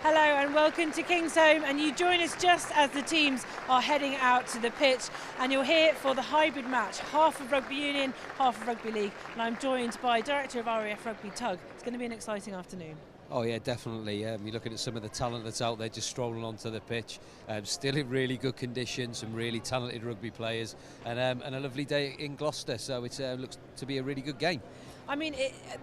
Hello and welcome to Kingsholm, and you join us just as the teams are heading out to the pitch, and you're here for the hybrid match, half of Rugby Union, half of Rugby League, and I'm joined by Director of RAF Rugby, Tug. It's going to be an exciting afternoon. Oh yeah, definitely. You're looking at some of the talent that's out there just strolling onto the pitch, still in really good condition, some really talented rugby players, and a lovely day in Gloucester, so it looks to be a really good game. I mean,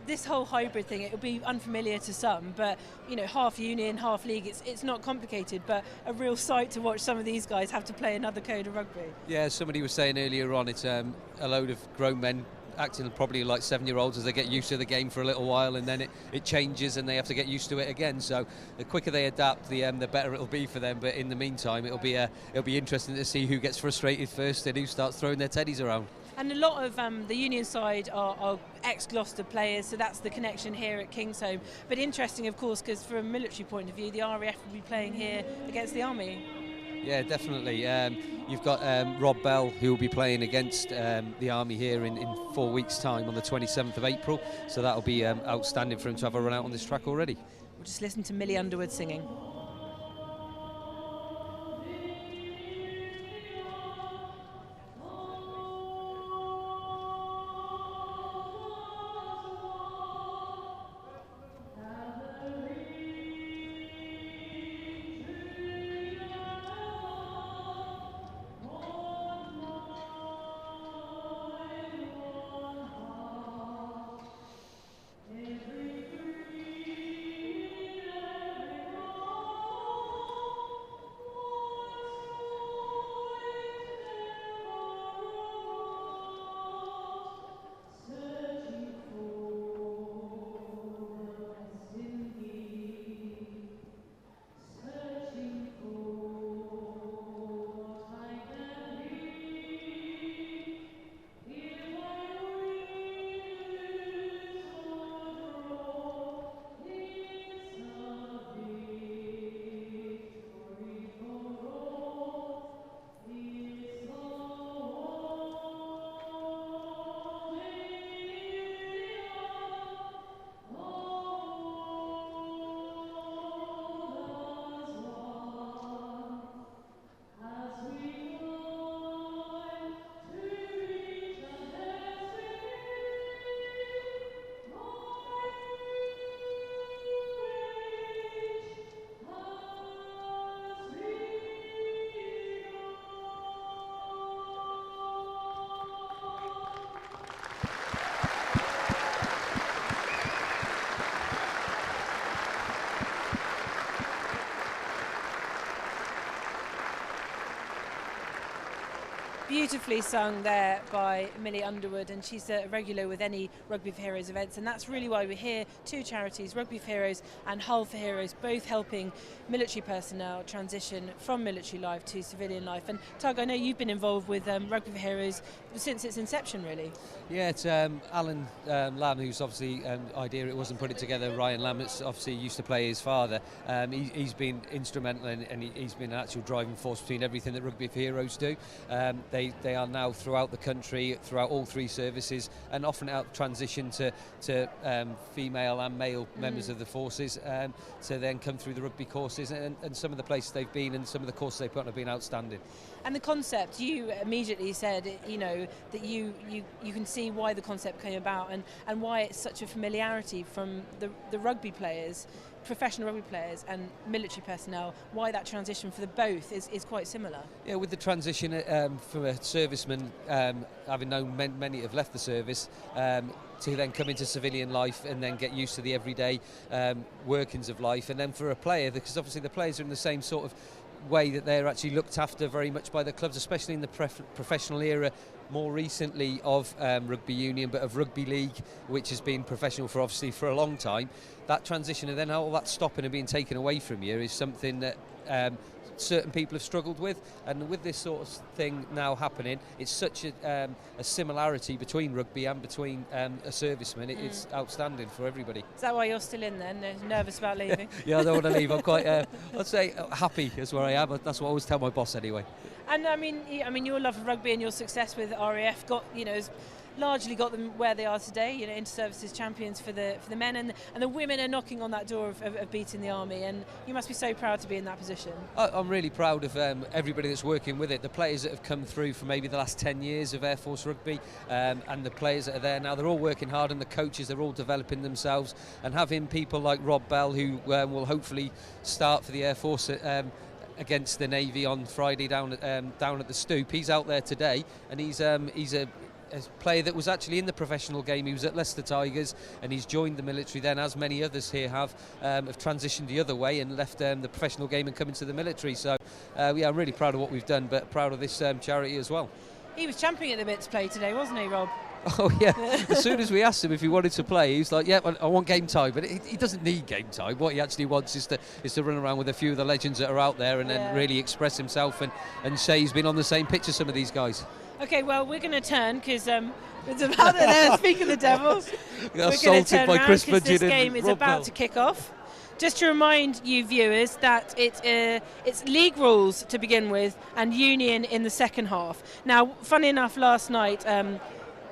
this whole hybrid thing, it will be unfamiliar to some, but, you know, half union, half league, it's not complicated, but a real sight to watch some of these guys have to play another code of rugby. Yeah, somebody was saying earlier on, it's a load of grown men acting probably like 7-year-olds as they get used to the game for a little while, and then it changes and they have to get used to it again. So the quicker they adapt, the better it'll be for them. But in the meantime, it'll be interesting to see who gets frustrated first and who starts throwing their teddies around. And a lot of the Union side are ex-Gloucester players, so that's the connection here at Kingsholm. But interesting, of course, because from a military point of view, the RAF will be playing here against the Army. Yeah, definitely. You've got Rob Bell, who will be playing against the Army here in 4 weeks' time on the 27th of April. So that'll be outstanding for him to have a run out on this track already. We'll just listen to Millie Underwood singing. Beautifully sung there by Millie Underwood, and she's a regular with any Rugby for Heroes events, and that's really why we're here. Two charities, Rugby for Heroes and Hull for Heroes, both helping military personnel transition from military life to civilian life. And Tug, I know you've been involved with Rugby for Heroes since its inception, really. Yeah, it's Alan Lamb, who's obviously idea it wasn't put it together. Ryan Lamb, obviously used to play his father. He's been instrumental, and he's been an actual driving force between everything that Rugby for Heroes do. They are now throughout the country, throughout all three services, and often out transition to female and male members of the forces to then come through the rugby courses, and some of the places they've been and some of the courses they've put on have been outstanding. And the concept, you immediately said, you know, that you can see why the concept came about and why it's such a familiarity from the rugby players, professional rugby players and military personnel, why that transition for the both is quite similar. Yeah, with the transition from a serviceman, having known many have left the service, to then come into civilian life and then get used to the everyday workings of life, and then for a player, because obviously the players are in the same sort of way that they're actually looked after very much by the clubs, especially in the professional era more recently of Rugby Union, but of Rugby League, which has been professional for obviously for a long time. That transition and then all that stopping and being taken away from you is something that certain people have struggled with, and with this sort of thing now happening, it's such a similarity between rugby and between a serviceman. It's outstanding for everybody. Is that why you're still in then? Nervous about leaving? Yeah, I don't want to leave. I'm quite, I'd say, happy is where I am. That's what I always tell my boss anyway. And I mean, your love of rugby and your success with RAF got, largely got them where they are today, you know, inter-services champions for the men, and the women are knocking on that door of beating the Army, and you must be so proud to be in that position. I'm really proud of everybody that's working with it, the players that have come through for maybe the last 10 years of Air Force Rugby, and the players that are there now. They're all working hard, and the coaches, they're all developing themselves, and having people like Rob Bell, who will hopefully start for the Air Force against the Navy on Friday down at the Stoop. He's out there today, and he's a player that was actually in the professional game. He was at Leicester Tigers, and he's joined the military then, as many others here have transitioned the other way and left the professional game and come into the military. So yeah, I'm really proud of what we've done, but proud of this charity as well. He was champing at the bit to play today, wasn't he, Rob? Oh yeah, as soon as we asked him if he wanted to play, he was like, yeah, I want game time. But he doesn't need game time. What he actually wants is to run around with a few of the legends that are out there, and then really express himself and say he's been on the same pitch as some of these guys. Okay, well, we're going to turn, because it's about to speak of the Devil. We're going to turn around because this game is about to kick off. Just to remind you viewers that it's league rules to begin with, and Union in the second half. Now, funny enough, last night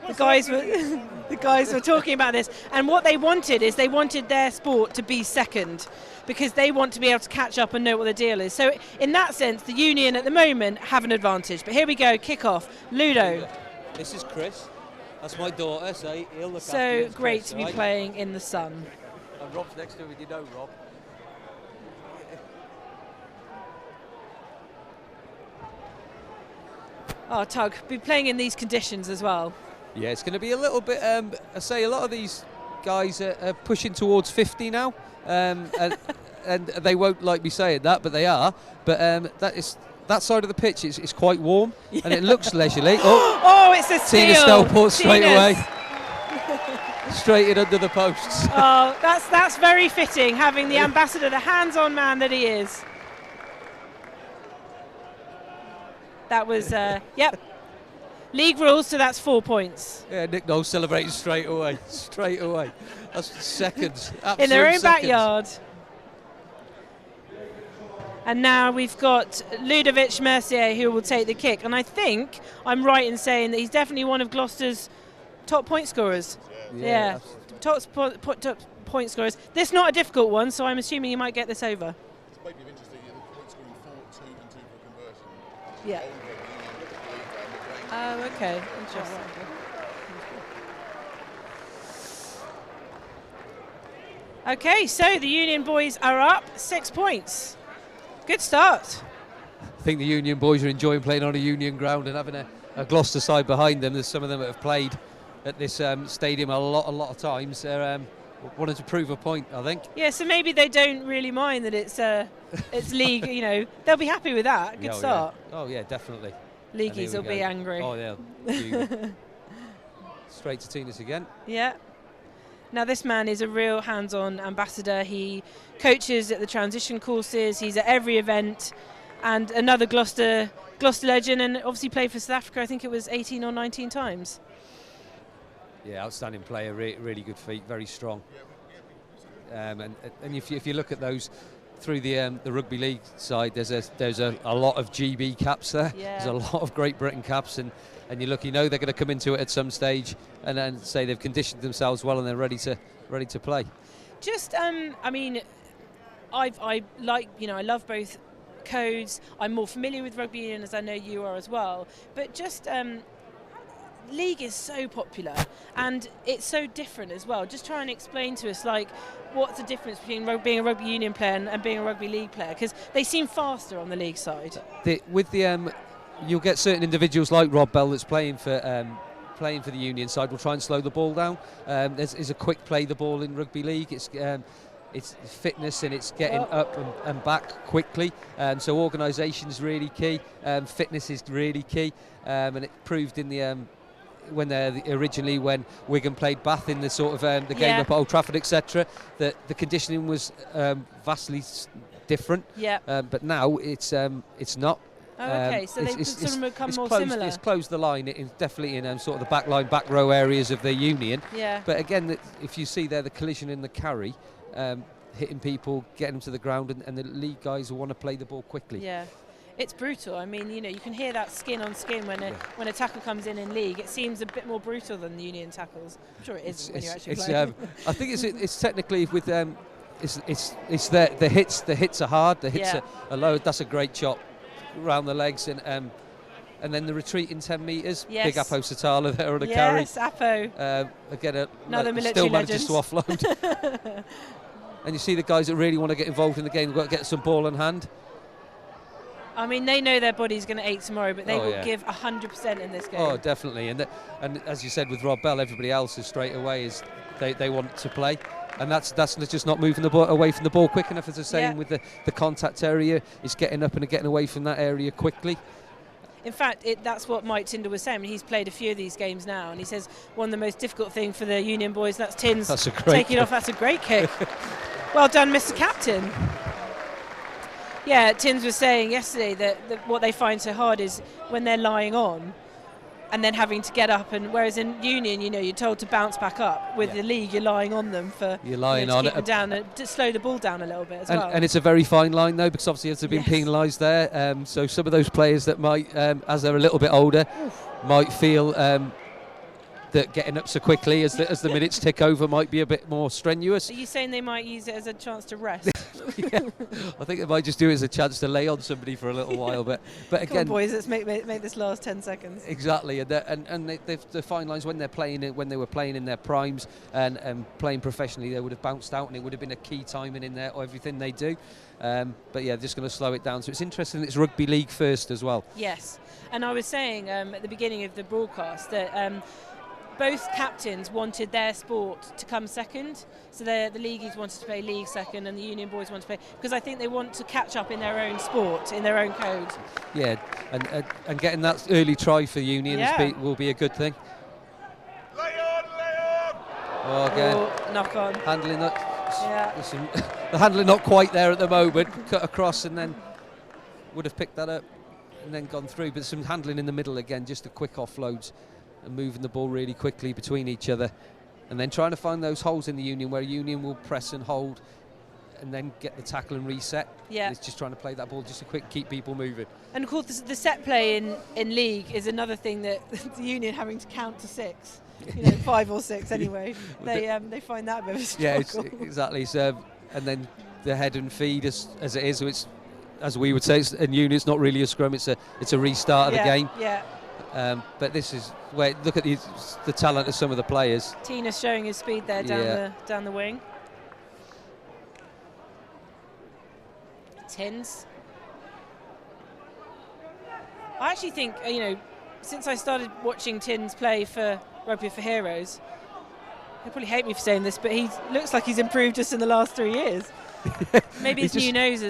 the guys were talking about this, and what they wanted is they wanted their sport to be second, because they want to be able to catch up and know what the deal is. So in that sense, the Union at the moment have an advantage. But here we go, kick-off. Ludo. This is Chris. That's my daughter, so he'll look after So great to be playing in the sun. And Rob's next to him, you know Rob. Oh, Tug, be playing in these conditions as well. Yeah, it's going to be a little bit, I say a lot of these guys are pushing towards 50 now. And they won't like me saying that, but they are. But that side of the pitch is quite warm, and it looks leisurely. Oh, it's a steal. Tina Stelport straight away. Straight in under the posts. Oh, that's very fitting, having the ambassador, the hands-on man that he is. That was, yep. League rules, so that's 4 points. Yeah, Nick Knowles celebrating straight away. Straight away. That's seconds. In their own seconds. backyard. And now we've got Ludovic Mercier, who will take the kick. And I think I'm right in saying that he's definitely one of Gloucester's top point scorers. Yeah. Top point scorers. This is not a difficult one, so I'm assuming you might get this over. It's maybe interesting, the point scoring 4, 2 and 2 for conversion. Yeah. Oh, okay. Interesting. Okay, so the Union boys are up 6 points. Good start. I think the Union boys are enjoying playing on a Union ground and having a Gloucester side behind them. There's some of them that have played at this stadium a lot of times. They're wanting to prove a point, I think. Yeah, so maybe they don't really mind that it's league. You know, they'll be happy with that. Good start. Yeah. Oh yeah, definitely. Leagueies will be angry. Oh yeah. Straight to Tina's again. Yeah. Now this man is a real hands-on ambassador. He coaches at the transition courses. He's at every event, and another Gloucester legend, and obviously played for South Africa. I think it was 18 or 19 times. Yeah, outstanding player. Really good feet. Very strong. And if you look at those through the Rugby League side, there's a lot of GB caps there. Yeah. There's a lot of Great Britain caps, and you know they're going to come into it at some stage and then say they've conditioned themselves well and they're ready to play. Just I mean, I love both codes. I'm more familiar with Rugby Union, as I know you are as well. But just league is so popular and it's so different as well. Just try and explain to us, like, what's the difference between being a Rugby Union player and being a Rugby League player? Because they seem faster on the league side. You'll get certain individuals like Rob Bell that's playing for the Union side will try and slow the ball down. There's a quick play the ball in Rugby League. It's fitness and it's getting up and back quickly. So organisation's really key. Fitness is really key, and it proved in the originally when Wigan played Bath in the sort of the game up at Old Trafford, etc., that the conditioning was vastly different. Yeah. But now it's not. Oh, okay, so they've sort of become more similar. It's closed the line, definitely in sort of the back line, back row areas of the Union. Yeah. But again, if you see there the collision and the carry, hitting people, getting them to the ground, and the league guys will want to play the ball quickly. Yeah. It's brutal. I mean, you can hear that skin on skin when a tackle comes in league. It seems a bit more brutal than the Union tackles. I'm sure it is when you actually play. I think it's technically with it's the hits are hard. The hits are low. That's a great chop around the legs and then the retreat in 10 metres. Yes. Big Apo Satala there on a carry. Yes, Apo. Again, another military still legend. manages to offload. And you see the guys that really want to get involved in the game. They've got to get some ball in hand. I mean, they know their body's going to ache tomorrow, but they will give 100% in this game. Oh, definitely. And as you said with Rob Bell, everybody else is straight away is they want to play. And that's just not moving the ball away from the ball quick enough, as I was saying, with the contact area. It's getting up and getting away from that area quickly. In fact, that's what Mike Tyndall was saying. He's played a few of these games now, and he says one of the most difficult thing for the Union boys, that's Tins taking off. That's a great kick. Well done, Mr. Captain. Yeah, Tins was saying yesterday that what they find so hard is when they're lying on and then having to get up, and whereas in Union, you're told to bounce back up. With the league, you're lying on them to keep them down, to slow the ball down a little bit as well. And it's a very fine line though, because obviously they've been penalised there. So some of those players that might, as they're a little bit older, might feel that getting up so quickly as the minutes tick over might be a bit more strenuous. Are you saying they might use it as a chance to rest? I think they might just do it as a chance to lay on somebody for a little while. But again, come on, boys, let's make this last 10 seconds. Exactly, and the fine lines when they were playing in their primes and playing professionally, they would have bounced out, and it would have been a key timing in there or everything they do. But yeah, just going to slow it down. So it's interesting. It's Rugby League first as well. Yes, and I was saying at the beginning of the broadcast that both captains wanted their sport to come second. So the leagueies wanted to play league second, and the Union boys want to play, because I think they want to catch up in their own sport, in their own code. Yeah, and getting that early try for Union will be a good thing. Lay on! Oh, again. Knock on. Handling that. The handling not quite there at the moment. Cut across and then would have picked that up and then gone through. But some handling in the middle again, just a quick offloads and moving the ball really quickly between each other, and then trying to find those holes in the Union where Union will press and hold and then get the tackle and reset. Yeah, it's just trying to play that ball just to keep people moving. And of course the set play in league is another thing that the Union having to count to 6, 5 or 6 anyway. They find that a bit of a struggle. Yeah, exactly. So, and then the head and feed as it is, so it's, as we would say, in Union, it's not really a scrum, it's a restart of the game. Yeah. But this is where, look at the talent of some of the players. Tina's showing his speed there down the wing. Tins. I actually think, since I started watching Tins play for Rugby for Heroes, he'll probably hate me for saying this, but he looks like he's improved just in the last 3 years. Maybe his new nose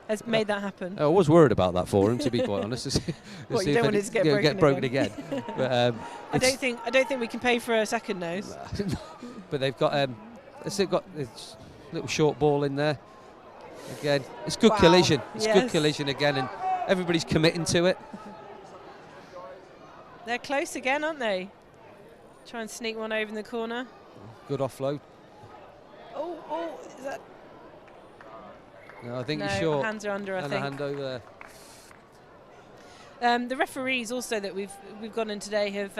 has made that happen. I was worried about that for him, to be quite honest. What, you don't want it to get broken again? But, I don't think we can pay for a second nose. But they've got this little short ball in there. Again, it's good collision. It's good collision again, and everybody's committing to it. They're close again, aren't they? Try and sneak one over in the corner. Good offload. Oh, is that? No, I think he's short. Hands are under, I think. And a hand over there. The referees also that we've gone in today have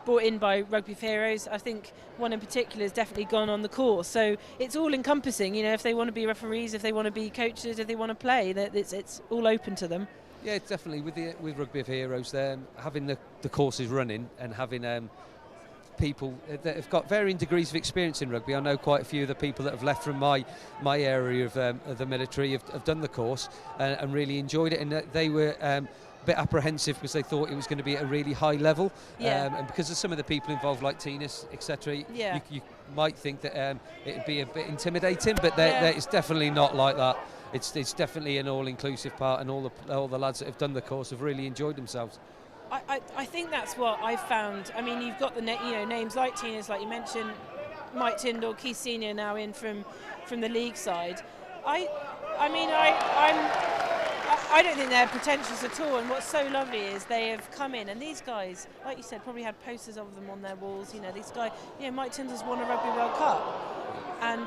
brought in by Rugby for Heroes. I think one in particular has definitely gone on the course. So it's all encompassing. If they want to be referees, if they want to be coaches, if they want to play, it's all open to them. Yeah, it's definitely with Rugby for Heroes, having the courses running and having people that have got varying degrees of experience in rugby. I know quite a few of the people that have left from my area of the military have done the course and really enjoyed it, and they were a bit apprehensive because they thought it was going to be at a really high level, and because of some of the people involved like Tinas, etc. You might think that it would be a bit intimidating, but it's definitely not like that. It's definitely an all-inclusive part, and all the lads that have done the course have really enjoyed themselves. I think that's what I've found. I mean, you've got the names like Tina's, like you mentioned, Mike Tyndall, Keith Senior now in from the league side. I don't think they're pretentious at all. And what's so lovely is they have come in, and these guys, like you said, probably had posters of them on their walls. These guys. Mike Tyndall's won a Rugby World Cup, and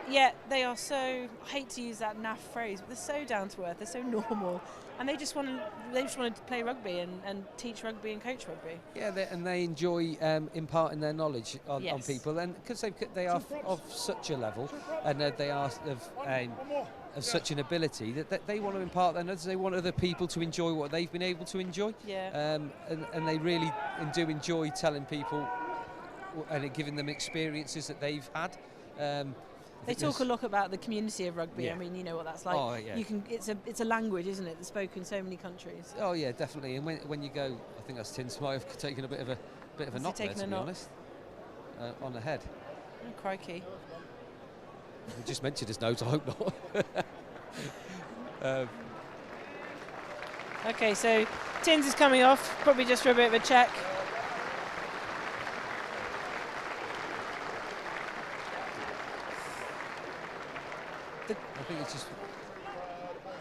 yet they are so, I hate to use that naff phrase, but they're so down to earth, they're so normal, and they just want to play rugby and teach rugby and coach rugby. Yeah, and they enjoy imparting their knowledge on people, and because they are of such a level, and they are of such an ability that they want to impart their knowledge. They want other people to enjoy what they've been able to enjoy. Yeah. And they really do enjoy telling people and giving them experiences that they've had. They talk a lot about the community of rugby. Yeah. I mean, you know what that's like. Oh, yeah. It's a language, isn't it? That's spoken in so many countries. Oh yeah, definitely. And when you go, I think that's Tins might have taken a bit of a knock there, to be honest, on the head. Oh, crikey. We just mentioned his nose. I hope not. Okay, so Tins is coming off, probably just for a bit of a check. I think it's just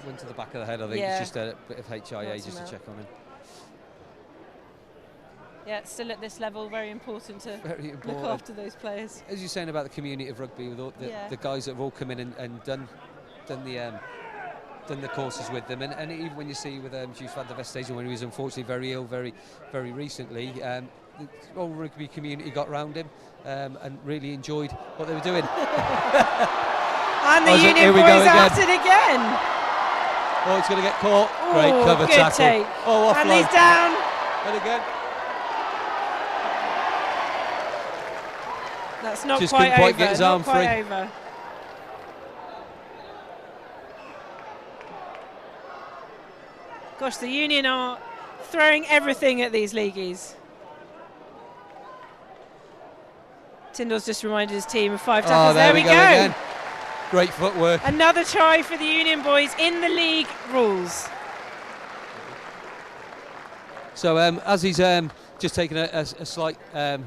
went to the back of the head. I think it's just a bit of HIA just to check on him. Yeah, still at this level, very important to look after those players. As you're saying about the community of rugby, with all the guys that have all come in and done the courses with them, and even when you see with Juice van der Vesthuizen when he was unfortunately very ill very recently, the whole rugby community got round him and really enjoyed what they were doing. And the Union boys at it again. Oh, it's going to get caught. Ooh, great cover good tackle. Take. Oh, offload. And he's down. And again. That's not just quite couldn't quite over. Get his arm not quite free. Over. Gosh, the Union are throwing everything at these leagueies. Tyndall's just reminded his team of 5 tackles. There we go. Again. Great footwork. Another try for the Union boys in the league rules. So as he's just taken a slight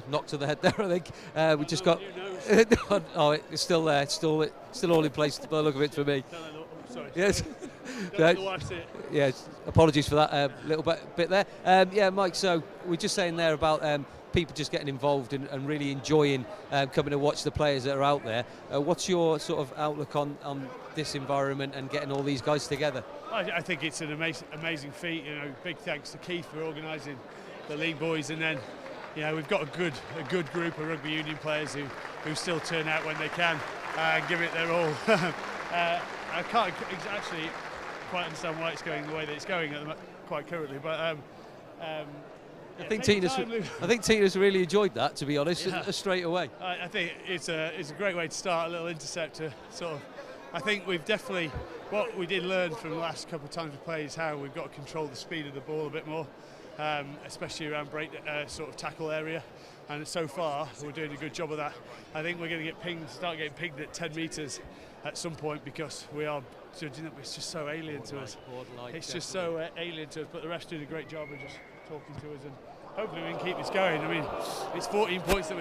knock to the head there, I think we just got. Oh, it's still there. It's still all in place by the look of it for me. Sorry. Yes. Yeah. Apologies for that little bit there. Yeah, Mike. So we're just saying there about people just getting involved and really enjoying coming to watch the players that are out there. What's your sort of outlook on this environment and getting all these guys together? I think it's an amazing feat. You know, big thanks to Keith for organising the league boys, and then we've got a good group of rugby union players who still turn out when they can and give it their all. I can't actually quite understand why it's going the way that it's going quite currently, but. I think Tina's really enjoyed that, to be honest, straight away. I think it's a great way to start, a little interceptor sort of. I think we've definitely, what we did learn from the last couple of times we played is how we've got to control the speed of the ball a bit more, especially around sort of tackle area. And so far, we're doing a good job of that. I think we're going to start getting pinged at 10 metres at some point, because we are judging that it's just so alien to us. It's just so alien to us, but the ref's doing a great job of just talking to us, and hopefully we can keep this going. I mean, it's 14 points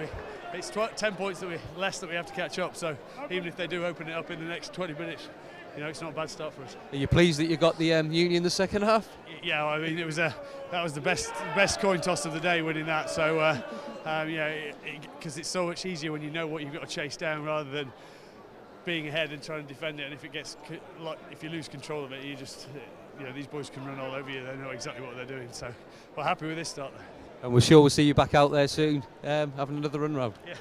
it's 10 points less that we have to catch up. So even if they do open it up in the next 20 minutes, it's not a bad start for us. Are you pleased that you got the Union the second half? Yeah, I mean, that was the best coin toss of the day, winning that. So because it's so much easier when you know what you've got to chase down rather than being ahead and trying to defend it. And if you lose control of it, you just these boys can run all over you. They know exactly what they're doing. So we're happy with this start there. And we're sure we'll see you back out there soon, having another run round. Yeah.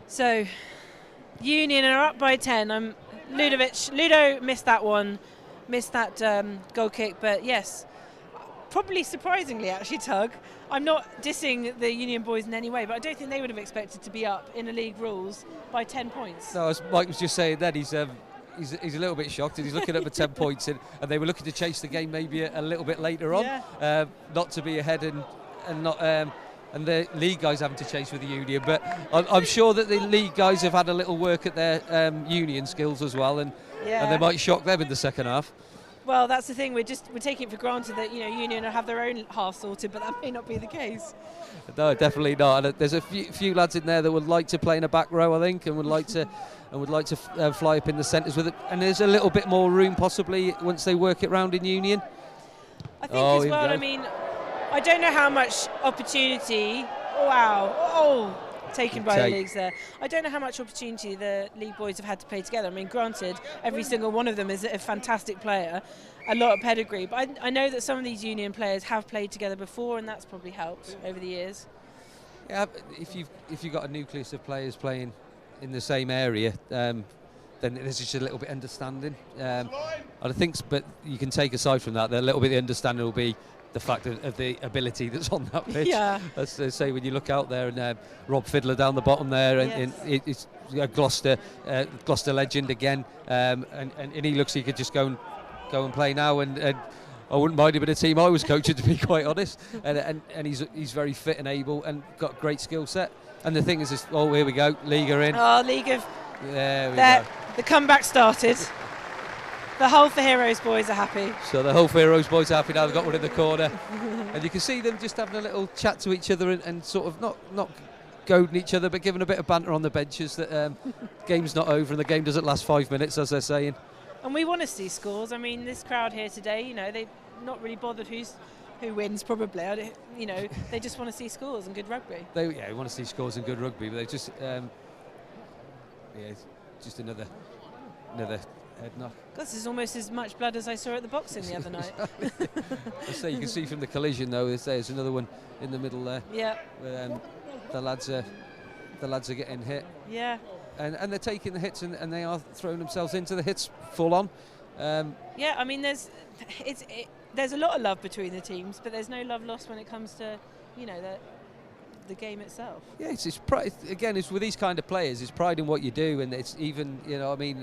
So, Union are up by 10. Ludo missed that one, missed that goal kick, but yes, probably surprisingly actually, Tug. I'm not dissing the Union boys in any way, but I don't think they would have expected to be up in the league rules by 10 points. No, as Mike was just saying that, he's a little bit shocked, and he's looking at the 10 points, and they were looking to chase the game maybe a little bit later on, not to be ahead and not and the league guys having to chase with the Union. But I'm sure that the league guys have had a little work at their Union skills as well, and they might shock them in the second half. Well, that's the thing. We're taking it for granted that Union will have their own half sorted, but that may not be the case. No, definitely not. And there's a few lads in there that would like to play in a back row, I think, and would like to fly up in the centres with it. And there's a little bit more room possibly once they work it round in Union. I think as well. I mean, I don't know how much opportunity. Wow! Oh, taken by the leagues there. I don't know how much opportunity the league boys have had to play together. I mean, granted, every single one of them is a fantastic player, a lot of pedigree, but I know that some of these Union players have played together before, and that's probably helped over the years. Yeah, if you've got a nucleus of players playing in the same area, then there's just a little bit of understanding. I think, but you can take aside from that, a little bit of understanding will be the fact of the ability that's on that pitch. Yeah. Let's say when you look out there and Rob Fiddler down the bottom there, and it's Gloucester legend again, and he looks he could just go and play now, and I wouldn't mind him in a team I was coaching, to be quite honest. And he's very fit and able and got a great skill set. And the thing is, here we go, League are in. Oh, League of. There we go. The comeback started. The Hull for Heroes boys are happy. So the Hull for Heroes boys are happy now. They've got one in the corner. And you can see them just having a little chat to each other and sort of not goading each other, but giving a bit of banter on the benches that game's not over and the game doesn't last 5 minutes, as they're saying. And we want to see scores. I mean, this crowd here today, they're not really bothered who wins, probably. They just want to see scores and good rugby. They want to see scores and good rugby, but they just, just another head knock. God, this is almost as much blood as I saw at the boxing the other night. I say you can see from the collision though. There's another one in the middle there. Yeah. Where, the lads are getting hit. Yeah. And they're taking the hits and they are throwing themselves into the hits full on. Yeah, I mean there's a lot of love between the teams, but there's no love lost when it comes to the game itself. Yeah, it's pride. Again, it's with these kind of players, it's pride in what you do, and it's even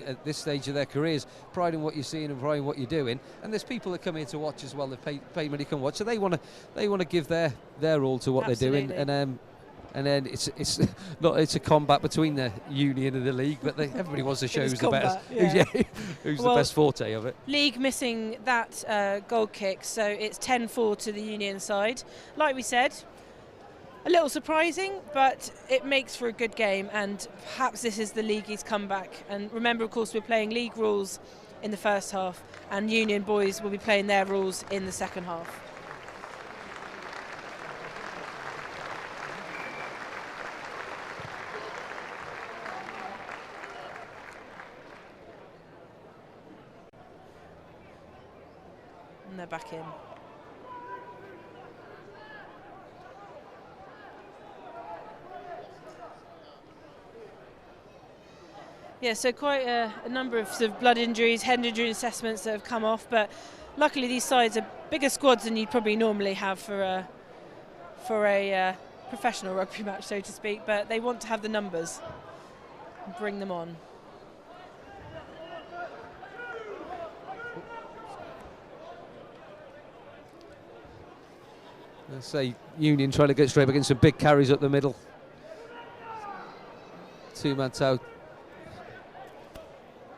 at this stage of their careers, pride in what you're seeing and pride in what you're doing. And there's people that come here to watch as well. They pay money to come watch, so they want to give their all to what Absolutely. they're doing. And then it's a combat between the Union and the League, but everybody wants to show who's the best, who's the best forte of it. League missing that goal kick, so it's 10-4 to the Union side. Like we said, a little surprising, but it makes for a good game, and perhaps this is the League's comeback. And remember, of course, we're playing league rules in the first half, and Union boys will be playing their rules in the second half. And they're back in. Yeah, so quite a number of sort of blood injuries, head injury assessments that have come off, but luckily these sides are bigger squads than you'd probably normally have for a professional rugby match, so to speak, but they want to have the numbers and bring them on. Let's say Union trying to get straight against some big carries up the middle. Two-man out.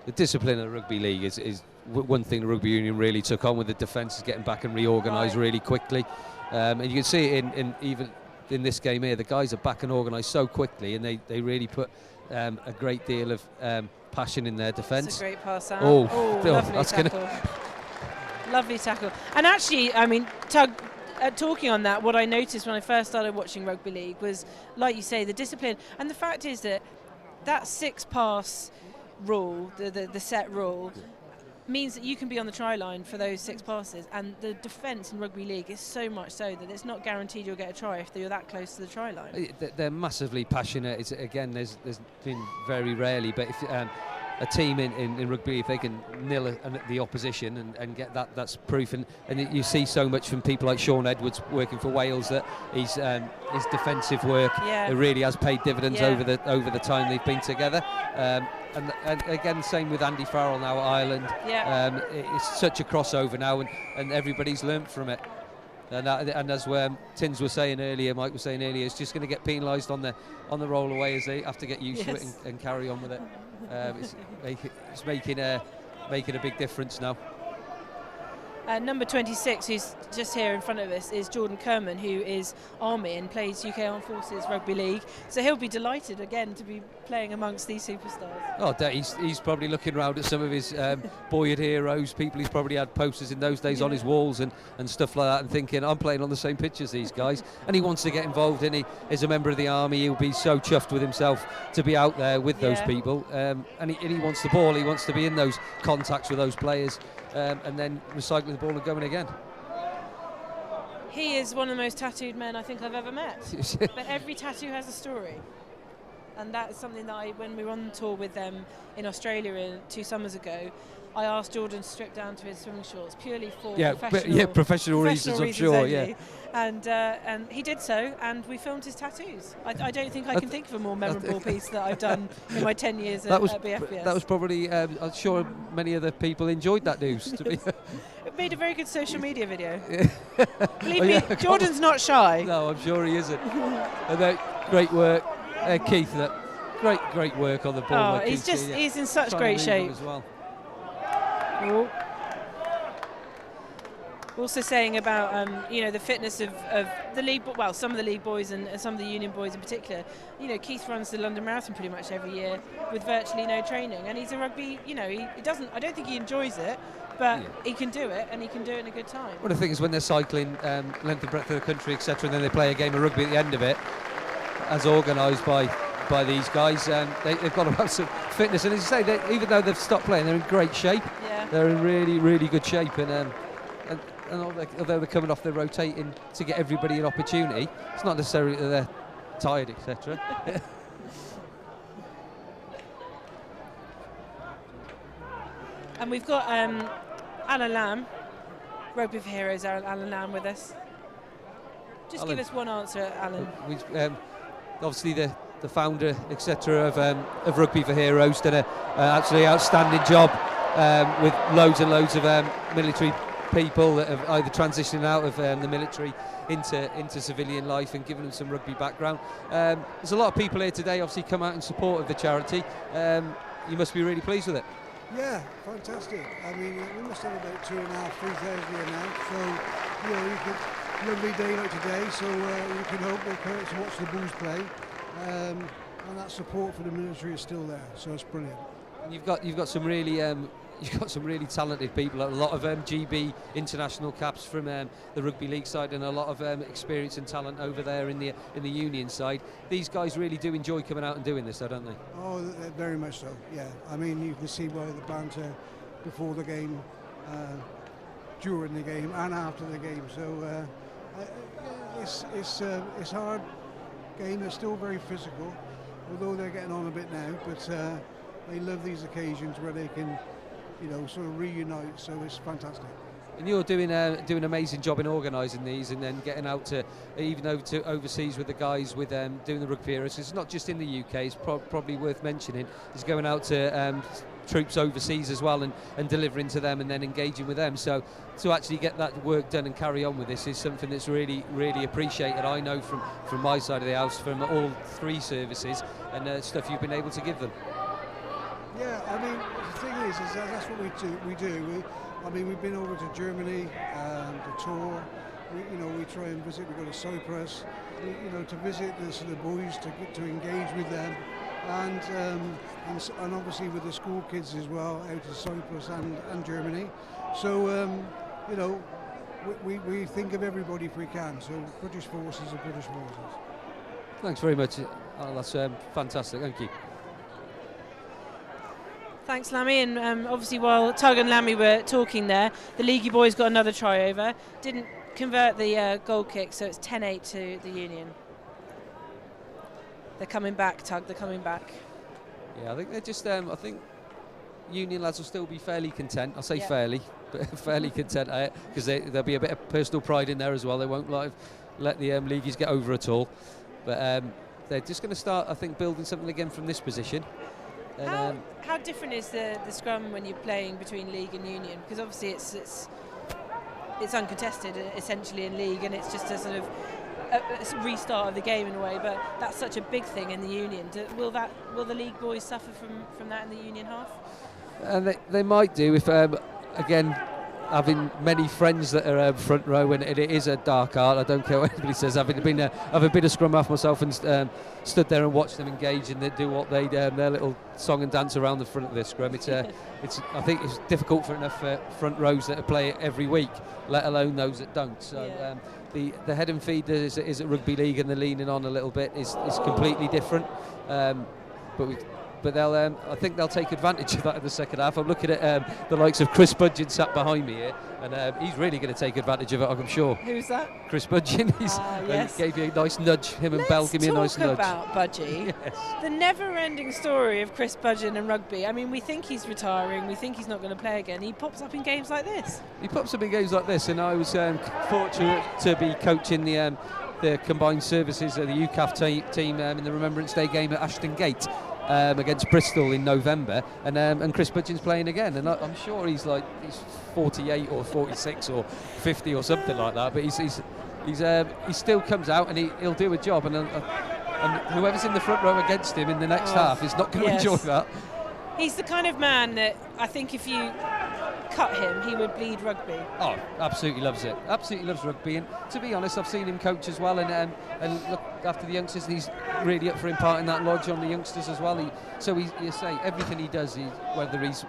The discipline of the Rugby League is one thing the Rugby Union really took on with the defence, is getting back and reorganised really quickly. And you can see it in even in this game here, the guys are back and organised so quickly, and they really put a great deal of passion in their defence. It's a great pass out. Lovely tackle. Lovely tackle. And actually, I mean, Tug, talking on that, what I noticed when I first started watching Rugby League was, like you say, the discipline. And the fact is that 6-pass rule, the set rule, means that you can be on the try line for those 6 passes, and the defence in Rugby League is so much so that it's not guaranteed you'll get a try if you're that close to the try line. They're massively passionate. Again, there's been very rarely, but if a team in rugby, if they can nil the opposition and get that's proof, and you see so much from people like Shaun Edwards working for Wales, that his defensive work it really has paid dividends over the time they've been together. And again, same with Andy Farrell now at Ireland. It's such a crossover now, and everybody's learnt from it. And as Tins was saying earlier, Mike was saying earlier, it's just going to get penalised on the roll away as they have to get used to it and carry on with it. It's making a big difference now. Number 26, who's just here in front of us, is Jordan Kerman, who is Army and plays UK Armed Forces Rugby League. So he'll be delighted again to be playing amongst these superstars. Oh, he's probably looking around at some of his boyhood heroes, people he's probably had posters in those days on his walls and stuff like that, and thinking, I'm playing on the same pitch as these guys. And he wants to get involved, and he is a member of the Army. He'll be so chuffed with himself to be out there with those people. And he wants the ball, he wants to be in those contacts with those players. And then recycling the ball and going again. He is one of the most tattooed men I think I've ever met. But every tattoo has a story. And that's something that when we were on tour with them in Australia 2 summers ago, I asked Jordan to strip down to his swimming shorts purely for professional reasons, I'm sure. Only. And he did so, and we filmed his tattoos. I don't think I can think of a more memorable piece that I've done in my 10 years at BFBS. That was probably, I'm sure many other people enjoyed that news. It made a very good social media video. Believe me, Jordan's not shy. No, I'm sure he isn't. And great work. Keith, great work on the ball. Oh, he's in such great shape. As well. Oh. Also saying about the fitness of the league, well, some of the league boys and some of the union boys in particular. Keith runs the London Marathon pretty much every year with virtually no training, and he's a rugby. He doesn't. I don't think he enjoys it, but he can do it, and he can do it in a good time. Well, the thing is, when they're cycling length and breadth of the country, etc., and then they play a game of rugby at the end of it, as organised by these guys, they've got to have some fitness. And as you say, even though they've stopped playing, they're in great shape. Yeah. They're in really, really good shape, and although they're coming off, they're rotating to get everybody an opportunity. It's not necessarily that they're tired, etc. And we've got Alan Lamb, Rugby for Heroes, Alan Lamb with us. Just Alan, give us one answer, Alan. Obviously the founder, etc., of Rugby for Heroes, done an absolutely outstanding job with loads and loads of military people that have either transitioning out of the military into civilian life and giving them some rugby background. There's a lot of people here today obviously come out in support of the charity. You must be really pleased with it. Yeah, fantastic. I mean, we must have about 2,500, 3,000 here now, so you could, lovely day like today, so you can hope they'll come out to watch the Bulls play, and that support for the military is still there, so it's brilliant. And you've got some really talented people, a lot of GB international caps from the Rugby League side, and a lot of experience and talent over there in the Union side. These guys really do enjoy coming out and doing this, though, don't they? Oh, very much so. Yeah, I mean, you can see by the banter before the game, during the game, and after the game. So it's a hard game. It's still very physical, although they're getting on a bit now. But they love these occasions where they can, sort of reunite, so it's fantastic. And you're doing an amazing job in organising these, and then getting out to even over to overseas with the guys with doing the Rugby Heroes. It's not just in the UK, it's probably worth mentioning. It's going out to troops overseas as well, and delivering to them and then engaging with them. So to actually get that work done and carry on with this is something that's really, really appreciated. I know from my side of the house, from all 3 services, and stuff you've been able to give them. Yeah, I mean, the thing is that's what we do. We've been over to Germany to tour. We try and visit. We go to Cyprus, to visit the boys, to engage with them, and obviously with the school kids as well, out to Cyprus and Germany. So we think of everybody if we can. So British forces are British forces. Thanks very much. Oh, that's fantastic. Thank you. Thanks, Lammy, and obviously while Tug and Lammy were talking there, the Leaguey boys got another try over. Didn't convert the goal kick, so it's 10-8 to the Union. They're coming back, Tug, they're coming back. Yeah, I think they're just, I think Union lads will still be fairly content. I'll say fairly, but fairly content because there'll be a bit of personal pride in there as well. They won't let the Leagueys get over at all. But they're just going to start, I think, building something again from this position. And, how different is the scrum when you're playing between League and Union? Because obviously it's uncontested essentially in League, and it's just a sort of a restart of the game in a way. But that's such a big thing in the Union. Will the League boys suffer from that in the Union half? And they might do if again having many friends that are front row, and it is a dark art. I don't care what anybody says. Having been a scrum half myself and stood there and watched them engage and they do what they their little song and dance around the front of the scrum. It's I think it's difficult for enough front rows that play it every week, let alone those that don't. So the head and feed is at Rugby League, and the leaning on a little bit is completely different. But they'll, I think they'll take advantage of that in the second half. I'm looking at the likes of Chris Budgeon sat behind me here, and he's really going to take advantage of it, I'm sure. Who's that? Chris Budgeon. Yes. He gave you a nice nudge. Him and Bell give me a nice nudge. Let's talk about Budgie. Yes. The never-ending story of Chris Budgeon and rugby. I mean, we think he's retiring. We think he's not going to play again. He pops up in games like this. He pops up in games like this, and I was fortunate to be coaching the combined services of the UCAF team in the Remembrance Day game at Ashton Gate. Against Bristol in November, and Chris Budgeon's playing again, and I'm sure he's 48 or 46 or 50 or something like that, but he still comes out and he'll do a job, and whoever's in the front row against him in the next half is not going to enjoy that. He's the kind of man that I think if you cut him, he would bleed rugby. Oh, absolutely loves it. Absolutely loves rugby. And to be honest, I've seen him coach as well, and look after the youngsters. And he's really up for imparting that knowledge on the youngsters as well. You say everything he does, whether he's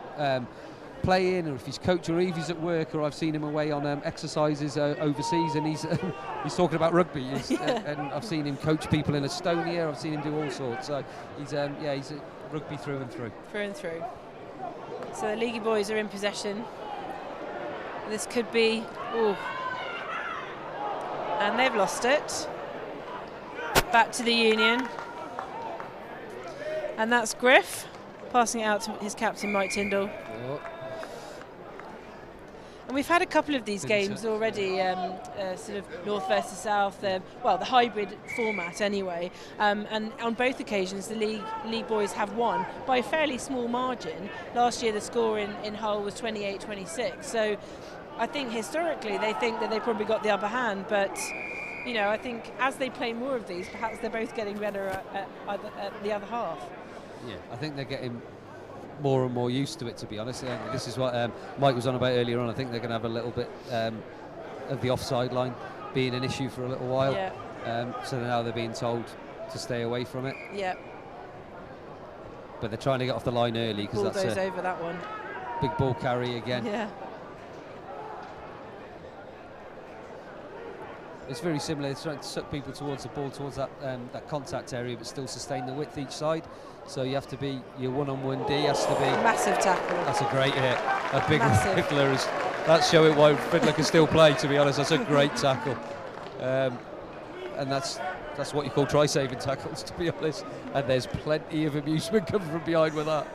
playing or if he's coaching or if he's at work, or I've seen him away on exercises overseas, and he's talking about rugby. And I've seen him coach people in Estonia. I've seen him do all sorts. So he's rugby through and through. Through and through. So the Leaguey boys are in possession. This could be... Ooh. And they've lost it. Back to the Union. And that's Griff, passing it out to his captain, Mike Tyndall. Oh. And we've had a couple of these games already, sort of north versus south, the hybrid format anyway. And on both occasions, the league boys have won by a fairly small margin. Last year, the score in Hull was 28-26. So I think historically, they think that they probably got the upper hand. But, I think as they play more of these, perhaps they're both getting better at the other half. Yeah, I think they're getting more and more used to it, to be honest. This is what Mike was on about earlier on. I think they're going to have a little bit of the offside line being an issue for a little while. Yeah. So now they're being told to stay away from it. Yeah. But they're trying to get off the line early because that's over that one. Big ball carry again. Yeah. It's very similar. It's trying to suck people towards the ball, towards that contact area, but still sustain the width each side. So you have to be, your one-on-one D has to be... Massive tackle. That's a great hit. A big Fiddler is... That's showing why Fiddler can still play, to be honest. That's a great tackle. And that's what you call try-saving tackles, to be honest. And there's plenty of amusement coming from behind with that.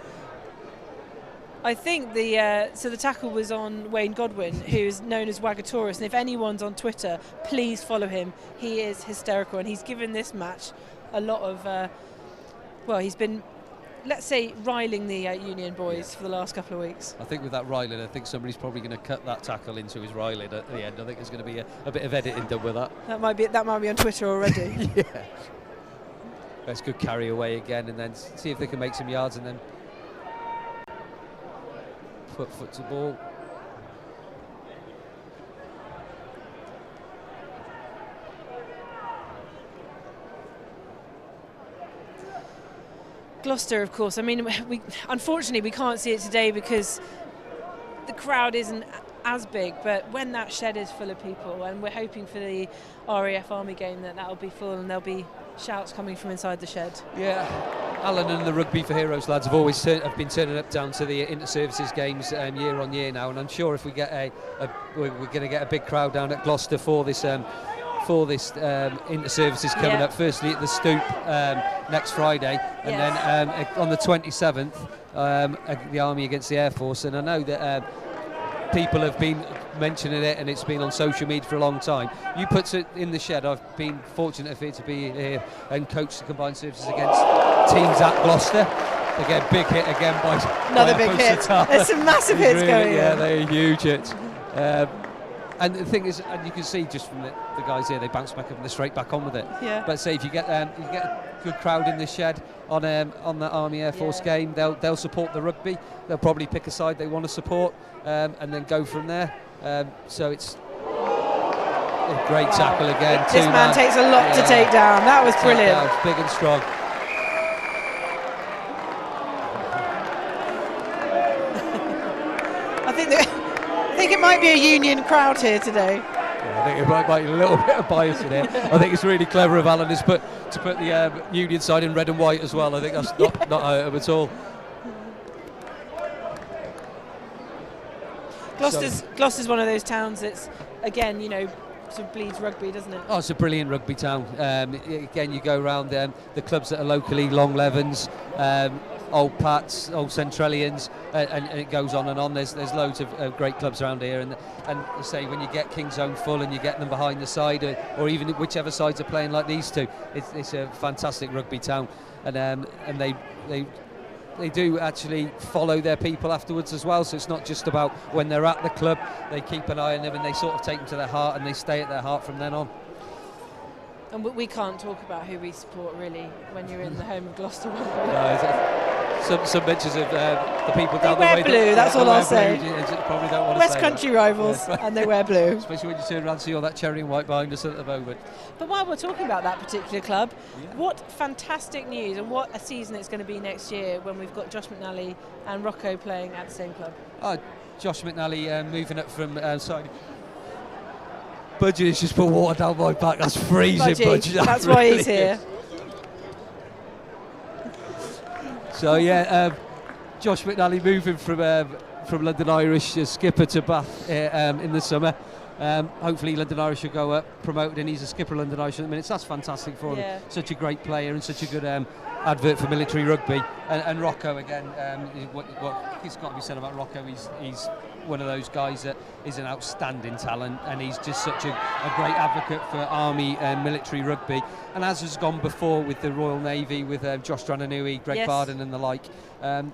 I think the tackle was on Wayne Godwin, who's known as Wagataurus, and if anyone's on Twitter, please follow him. He is hysterical, and he's given this match a lot of... he's been, let's say, riling the Union boys for the last couple of weeks. I think with that riling, I think somebody's probably going to cut that tackle into his riling at the end. I think there's going to be a bit of editing done with that. That might be on Twitter already. Yeah. That's good carry away again, and then see if they can make some yards, and then put foot to ball. Gloucester, of course. I mean, unfortunately we can't see it today because the crowd isn't as big, but when that shed is full of people, and we're hoping for the RAF Army game that'll be full and there'll be shouts coming from inside the shed. Yeah, Alan and the Rugby for Heroes lads have always been turning up down to the inter-services games year on year now, and I'm sure if we get we're going to get a big crowd down at Gloucester for this inter-services coming up. Firstly at the Stoop next Friday, and then on the 27th the Army against the Air Force. And I know that people have been mentioning it, and it's been on social media for a long time. You put it in the shed. I've been fortunate to be here and coach the combined services against teams at Gloucester. Again, big hit again by another big hit. There's some massive hits going. Yeah, they're huge hits. And the thing is, and you can see just from the guys here, they bounce back up and they're straight back on with it. Yeah. But say if you get a good crowd in the shed on the Army Air Force game, they'll support the rugby. They'll probably pick a side they want to support, and then go from there. So it's a great tackle again. This man takes a lot to take down. That was brilliant. Big and strong. I think it might be a Union crowd here today. Yeah, I think it might be a little bit of bias in here. I think it's really clever of Alan to put the Union side in red and white as well. I think that's not hurt him at all. Gloucester's one of those towns that's, again, sort of bleeds rugby, doesn't it? Oh, it's a brilliant rugby town. Again, you go around the clubs that are locally, Long Levens, Old Pats, Old Centralians, and it goes on and on. There's loads of great clubs around here, and say when you get Kingsholm full and you get them behind the side, or even whichever sides are playing like these two, it's a fantastic rugby town, and they do actually follow their people afterwards as well. So it's not just about when they're at the club; they keep an eye on them and they sort of take them to their heart, and they stay at their heart from then on. And we can't talk about who we support really when you're in the home of Gloucester. Some mentions of the people down the way. They wear blue, that's all I'll say. Probably don't want to West say Country that. rivals, Yes. and they wear blue. Especially when you turn around and see all that cherry and white behind us at the moment. But while we're talking about that particular club, what fantastic news and what a season it's going to be next year when we've got Josh McNally and Rocco playing at the same club. Josh McNally moving up from side. Budgie has just put water down my back. That's freezing, Budgie. That's why he's here. So Josh McNally moving from London Irish skipper to Bath in the summer. Hopefully London Irish will go up promoted, and he's a skipper of London Irish at the minute. So that's fantastic for him. Such a great player and such a good advert for military rugby. And Rocco again, what it's got to be said about Rocco, he's one of those guys that is an outstanding talent, and he's just such a great advocate for Army and military rugby, and as has gone before with the Royal Navy with Josh Drananui, Greg Barden and the like.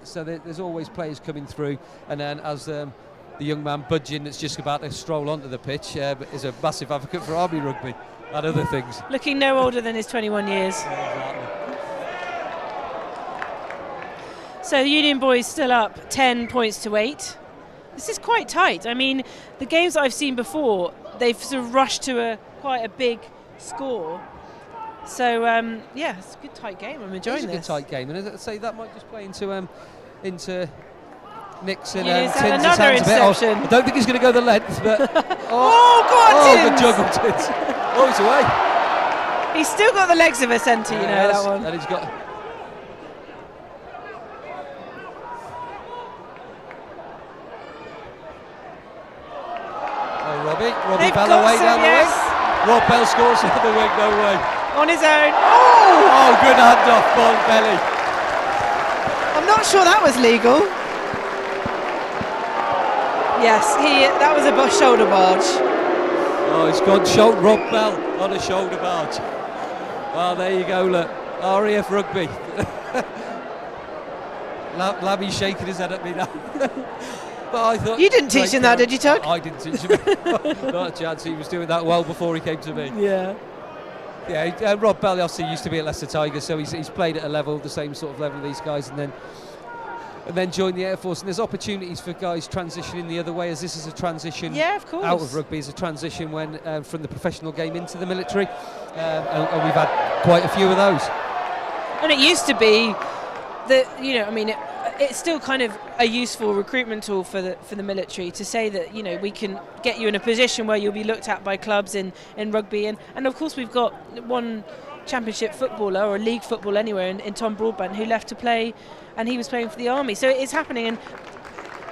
So there's always players coming through, and then as the young man Budgeon that's just about to stroll onto the pitch is a massive advocate for Army rugby and other things. Looking no older than his 21 years. Exactly. So the Union boys still up 10 points to 8. This is quite tight. I mean, the games that I've seen before, they've sort of rushed to quite a big score. So it's a good tight game. I'm enjoying this. It's a good tight game, and as I say, that might just play into Nick's and Yes, Tins' another hands a bit. interception. I don't think he's going to go the length, but Tins! Good juggle, Tins. He's away. He's still got the legs of a centre, that one. And he's got. Robbie Bell away down the wing. Rob Bell scores on the wing, no way. On his own. Oh, good handoff, ball belly. I'm not sure that was legal. Yes, that was a shoulder barge. Oh, it's gone Rob Bell on a shoulder barge. Well, there you go, look. RAF Rugby. Lammy's shaking his head at me now. But I thought you didn't teach him that, did you, Tug? I didn't teach him. Not a chance. He was doing that well before he came to me. Yeah. Rob Bell obviously used to be at Leicester Tigers, so he's played at a level, the same sort of level these guys, and then joined the Air Force. And there's opportunities for guys transitioning the other way, as this is a transition out of rugby, is a transition when from the professional game into the military, and we've had quite a few of those. And it used to be that it's still kind of a useful recruitment tool for the military to say that we can get you in a position where you'll be looked at by clubs in rugby, and of course we've got one championship footballer or league football anywhere in Tom Broadbent who left to play, and he was playing for the Army. So it's happening, and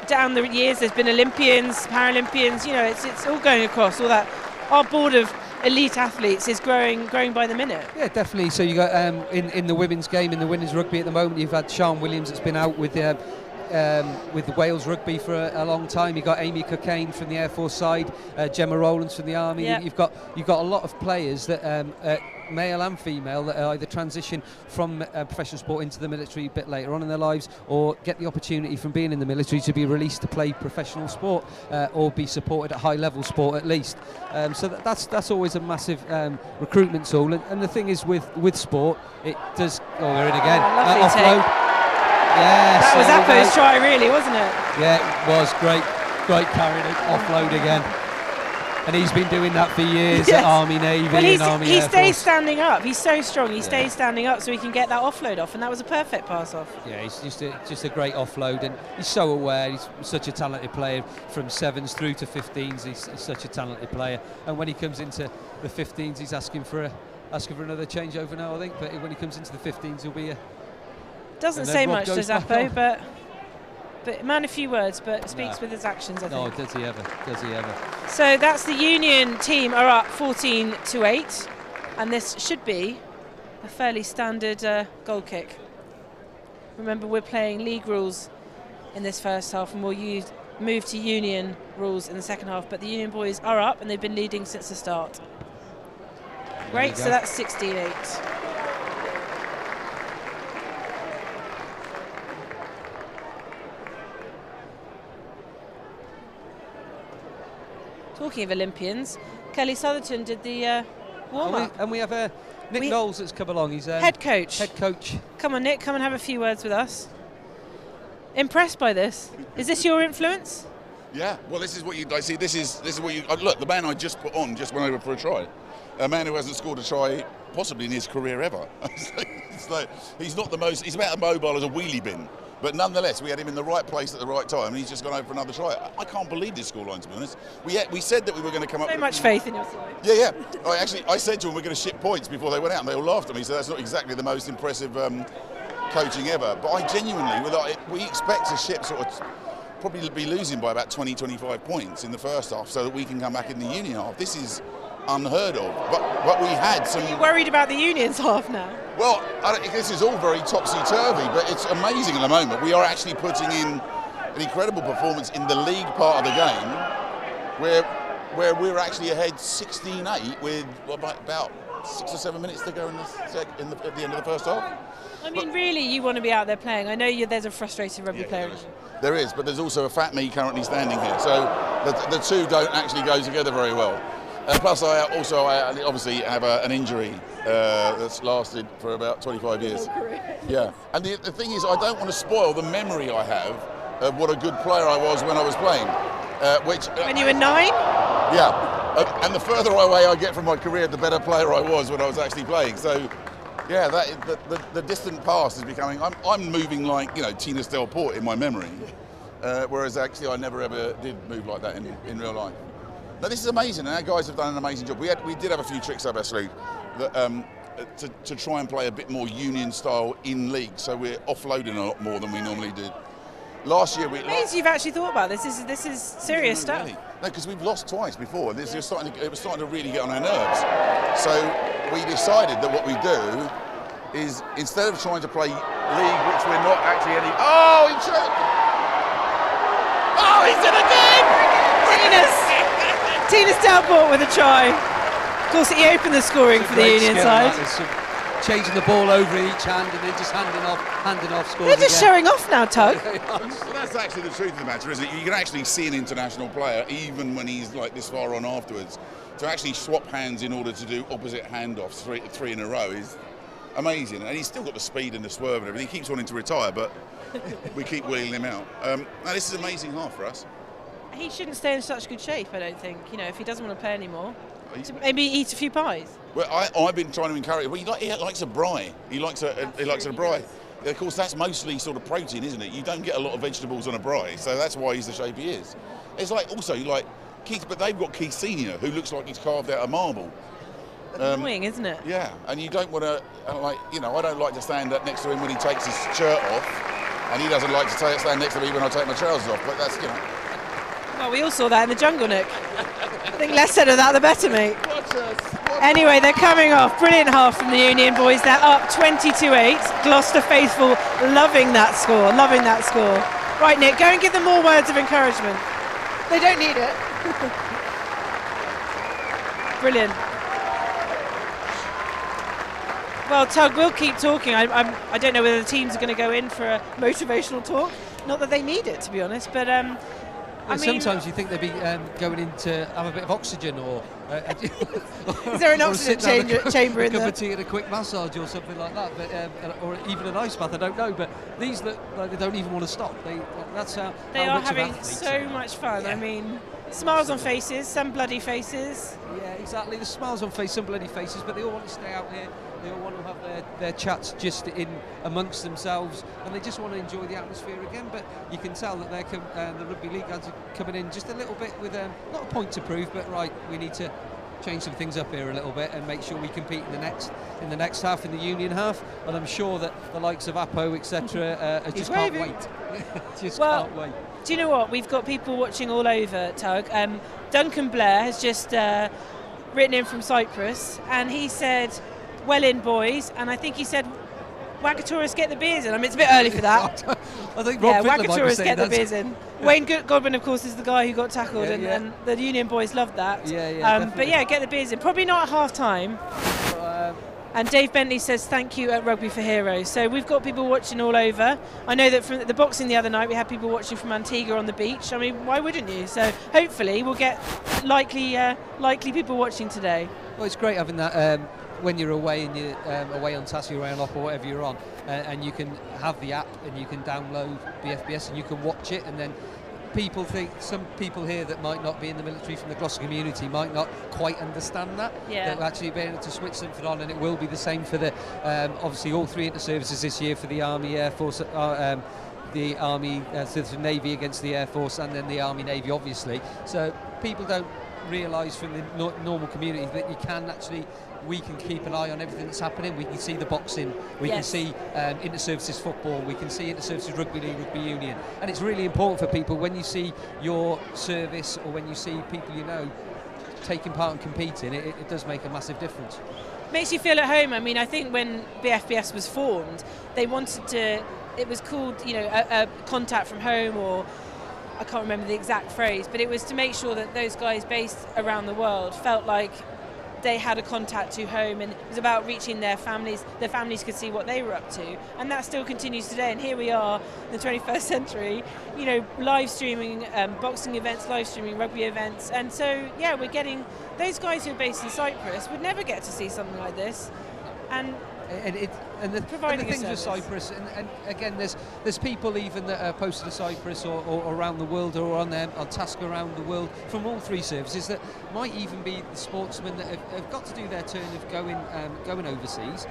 down the years there's been Olympians, Paralympians. It's all going across all that. Our board of elite athletes is growing by the minute. Yeah, definitely. So you got in the women's game, in the women's rugby at the moment, you've had Shaun Williams that's been out with with Wales Rugby for a long time. You've got Amy Cockayne from the Air Force side, Gemma Rowlands from the Army. Yeah. You've got a lot of players that male and female that either transition from professional sport into the military a bit later on in their lives, or get the opportunity from being in the military to be released to play professional sport or be supported at high level sport at least. So that's always a massive recruitment tool. And the thing is with sport, it does. Oh, we're in again. Lovely Offload. take. Yeah, That was so Apo's try, really, wasn't it? yeah, it was great carrying it, offload again. And he's been doing that for years at Army, Navy and Army he Air stays Force. standing up. He's so strong. He stays standing up so he can get that offload off, and that was a perfect pass off. Yeah, he's just a great offload, and he's so aware. He's such a talented player from 7s through to 15s. He's such a talented player, and when he comes into the 15s, he's asking for another changeover now, I think. But when he comes into the 15s, he'll be Doesn't say much, does Apo, but man, a few words, but speaks with his actions, I think. No, does he ever? Does he ever? So that's the Union team are up 14-8, and this should be a fairly standard goal kick. Remember, we're playing league rules in this first half, and we'll move to Union rules in the second half, but the Union boys are up, and they've been leading since the start. Great, so that's 16-8. Talking of Olympians, Kelly Southerton did the warm-up. And we have Nick Knowles that's come along. He's head coach. Head coach. Come on, Nick, come and have a few words with us. Impressed by this? Is this your influence? Yeah, well, this is what you. I see. This is what you. Look, the man I just put on just went over for a try. A man who hasn't scored a try possibly in his career ever. It's like, he's not the most. He's about as mobile as a wheelie bin. But nonetheless, we had him in the right place at the right time, and he's just gone over for another try. I can't believe this scoreline, to be honest. We said that we were going to come up. So much faith in your side. Yeah. I said to him we're going to ship points before they went out, and they all laughed at me. So that's not exactly the most impressive coaching ever. But I genuinely, we expect to ship sort of probably be losing by about 20-25 points in the first half, so that we can come back in the Union half. This is unheard of. But we had some. Are you worried about the Union's half now? Well, this is all very topsy-turvy, but it's amazing at the moment. We are actually putting in an incredible performance in the league part of the game, where we're actually ahead 16-8 with about 6 or 7 minutes to go at the end of the first half. I mean, really, you want to be out there playing. I know there's a frustrated rugby player. There is, but there's also a fat me currently standing here, so the two don't actually go together very well. Plus, I obviously have an injury that's lasted for about 25 years. Yeah, and the thing is, I don't want to spoil the memory I have of what a good player I was when I was playing. When you were 9? Yeah, and the further away I get from my career, the better player I was when I was actually playing. So, yeah, the distant past is becoming. I'm moving like Tina Stelport in my memory, whereas actually I never ever did move like that in real life. Now this is amazing, and our guys have done an amazing job. We did have a few tricks up our sleeve that, to try and play a bit more Union style in league, so we're offloading a lot more than we normally did. Last year, you've actually thought about this. This is serious stuff. Really. No, because we've lost twice before. It was starting to really get on our nerves. So we decided that what we do is, instead of trying to play league, which we're not actually any. Oh, he choked! Oh, he's in again! Tina Stelport with a try. Of course, he opened the scoring for the Union side. Changing the ball over in each hand and then just handing off scores. They're just showing off now, Tug. Well, that's actually the truth of the matter, isn't it? You can actually see an international player, even when he's like this far on afterwards, to actually swap hands in order to do opposite handoffs three in a row is amazing. And he's still got the speed and the swerve and everything. He keeps wanting to retire, but we keep wheeling him out. Now, this is an amazing half for us. He shouldn't stay in such good shape, I don't think. If he doesn't want to play anymore, maybe eat a few pies. Well, I've been trying to encourage. Well, he likes a braai. He likes a braai. Of course, that's mostly sort of protein, isn't it? You don't get a lot of vegetables on a braai, so that's why he's the shape he is. It's like also like Keith, but they've got Keith Senior, who looks like he's carved out of marble. Annoying, isn't it? Yeah, and you don't want to I don't like to stand up next to him when he takes his shirt off, and he doesn't like to stand next to me when I take my trousers off. But that's Well, we all saw that in the jungle, Nick. I think less said of that, the better, mate. Anyway, they're coming off. Brilliant half from the Union boys. They're up 22-8. Gloucester faithful loving that score, Right, Nick, go and give them more words of encouragement. They don't need it. Brilliant. Well, Tug, we'll keep talking. I don't know whether the teams are going to go in for a motivational talk. Not that they need it, to be honest, but I mean, sometimes you think they'd be going in to have a bit of oxygen, or is there an oxygen chamber in there? A cup of tea and a quick massage or something like that, but or even an ice bath. I don't know, but these look like they don't even want to stop. That's how they how are much of having athletes so much fun. Yeah. I mean, smiles on faces, some bloody faces. Yeah, exactly. The smiles on faces, some bloody faces, but they all want to stay out here. They all want to have their chats just in amongst themselves, and they just want to enjoy the atmosphere again. But you can tell that the Rugby League guys are coming in just a little bit with not a point to prove, but right, we need to change some things up here a little bit and make sure we compete in the next half, in the Union half. And I'm sure that the likes of Apo, etc., just can't wait. Can't wait. Do you know what? We've got people watching all over, Tug. Duncan Blair has just written in from Cyprus, and he said, "Well in, boys," and I think he said, "Wagatoris, get the beers in." I mean, it's a bit early for that. I think Rob Wagatoris, get the beers in. Wayne Godwin, of course, is the guy who got tackled, and the Union boys loved that. But yeah, get the beers in. Probably not at half time. And Dave Bentley says thank you at Rugby for Heroes. So we've got people watching all over. I know that from the boxing the other night, we had people watching from Antigua on the beach. I mean, why wouldn't you? So hopefully we'll get likely people watching today. Well, it's great having that. When you're away and you're away on task, you're away on op or whatever you're on, and you can have the app and you can download BFBS and you can watch it, and then some people here that might not be in the military from the Gloucester community might not quite understand that. Yeah. They'll actually be able to switch something on, and it will be the same for the obviously all three inter-services this year for the Army, Air Force, the Army, so the Navy against the Air Force, and then the Army Navy obviously. So people don't realise from the normal community that you can actually, we can keep an eye on everything that's happening. We can see the boxing, we can see inter-services football, we can see inter-services Rugby League, Rugby Union, and it's really important for people when you see your service or when you see people you know taking part and competing, it does make a massive difference. Makes you feel at home. I mean, I think when BFBS was formed, they wanted to, it was called, a contact from home, or I can't remember the exact phrase, but it was to make sure that those guys based around the world felt like they had a contact to home, and it was about reaching their families could see what they were up to, and that still continues today. And here we are in the 21st century, live streaming boxing events, live streaming rugby events, and so yeah, we're getting those guys who are based in Cyprus would never get to see something like this, and the things with Cyprus, and again, there's people even that are posted to Cyprus or around the world or on task around the world from all three services that might even be the sportsmen that have got to do their turn of going overseas,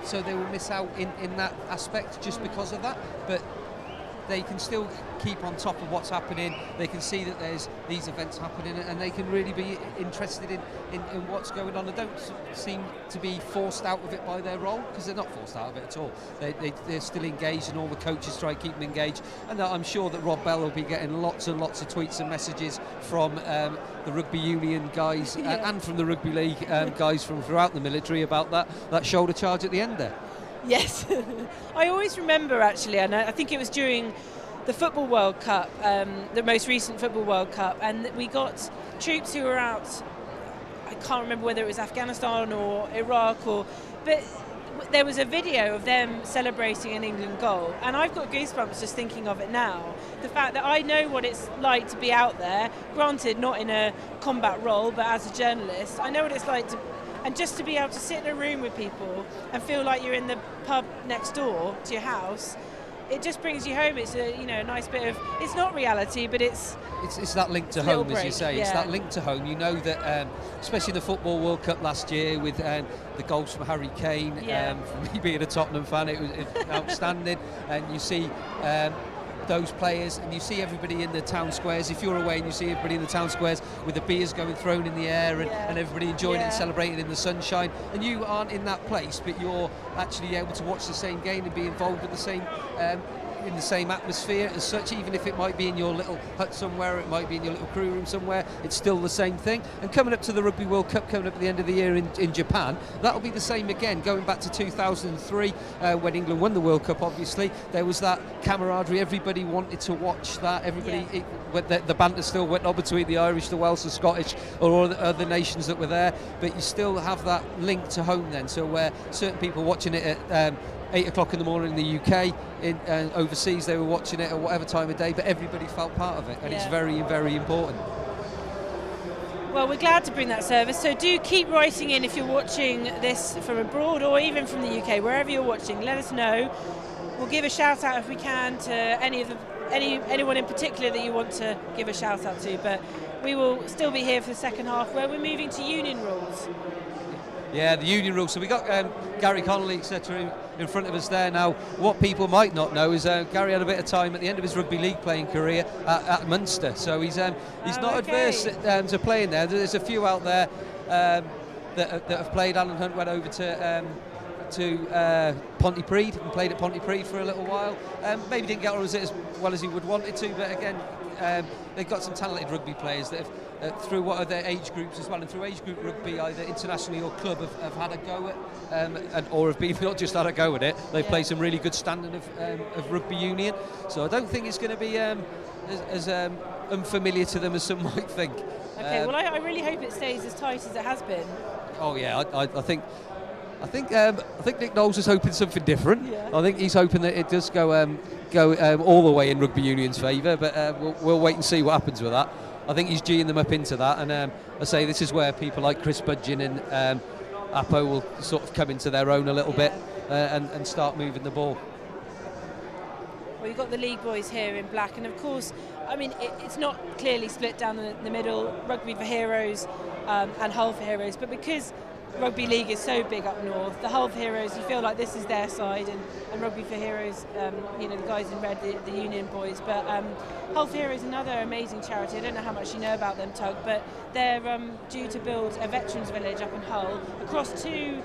so they will miss out in that aspect just because of that, but they can still keep on top of what's happening. They can see that there's these events happening, and they can really be interested in what's going on. They don't seem to be forced out of it by their role, because they're not forced out of it at all. They're still engaged, and all the coaches try to keep them engaged. And I'm sure that Rob Bell will be getting lots and lots of tweets and messages from the Rugby Union guys and from the Rugby League guys from throughout the military about that shoulder charge at the end there. Yes, I always remember actually, and I think it was during the Football World Cup, the most recent Football World Cup, and we got troops who were out, I can't remember whether it was Afghanistan or Iraq, but there was a video of them celebrating an England goal, and I've got goosebumps just thinking of it now. The fact that I know what it's like to be out there, granted not in a combat role, but as a journalist, I know what it's like to. And just to be able to sit in a room with people and feel like you're in the pub next door to your house, it just brings you home. It's a nice bit of, it's not reality, but it's that link to home, as you say. Yeah. It's that link to home. You know that, especially the Football World Cup last year with the goals from Harry Kane. For me being a Tottenham fan, it was outstanding. And you see those players, and you see everybody in the town squares. If you're away and you see everybody in the town squares with the beers going thrown in the air and everybody enjoying it and celebrating in the sunshine, and you aren't in that place, but you're actually able to watch the same game and be involved with the same in the same atmosphere as such, even if it might be in your little hut somewhere, it might be in your little crew room somewhere, it's still the same thing. And coming up to the Rugby World Cup, coming up at the end of the year in Japan, that'll be the same again. Going back to 2003, when England won the World Cup, obviously, there was that camaraderie, everybody wanted to watch that, everybody, the banter still went on between the Irish, the Welsh, the Scottish, or all the other nations that were there, but you still have that link to home then, so where certain people watching it at 8 o'clock in the morning in the UK, overseas they were watching it at whatever time of day, but everybody felt part of it, and it's very, very important. Well, we're glad to bring that service, so do keep writing in if you're watching this from abroad or even from the UK, wherever you're watching, let us know. We'll give a shout out if we can to anyone in particular that you want to give a shout out to, but we will still be here for the second half where we're moving to union rules. Yeah, the union rules. So we got Gary Connolly, etc. in front of us there now. What people might not know is Gary had a bit of time at the end of his rugby league playing career at Munster, so he's not adverse to playing there. There's a few out there that have played. Alan Hunt went over to Pontypridd and played at Pontypridd for a little while. Maybe didn't get on as well as he would wanted to, but again, they've got some talented rugby players that have, through what are their age groups as well, and through age group rugby, either internationally or club, have had a go at, or have been not just had a go at it. They've played some really good standard of Rugby Union, so I don't think it's going to be as unfamiliar to them as some might think. Okay, well, I really hope it stays as tight as it has been. Oh yeah, I think Nick Knowles is hoping something different. Yeah. I think he's hoping that it does go all the way in Rugby Union's favour, but we'll wait and see what happens with that. I think he's geeing them up into that, and I say this is where people like Chris Budgeon and Apo will sort of come into their own a little bit and start moving the ball. Well, you've got the league boys here in black, and of course, I mean, it's not clearly split down the middle, Rugby for Heroes and Hull for Heroes, but because Rugby League is so big up north, the Hull for Heroes, you feel like this is their side, and Rugby for Heroes, the guys in red, the Union boys, but Hull for Heroes is another amazing charity. I don't know how much you know about them, Tug, but they're due to build a veterans village up in Hull across two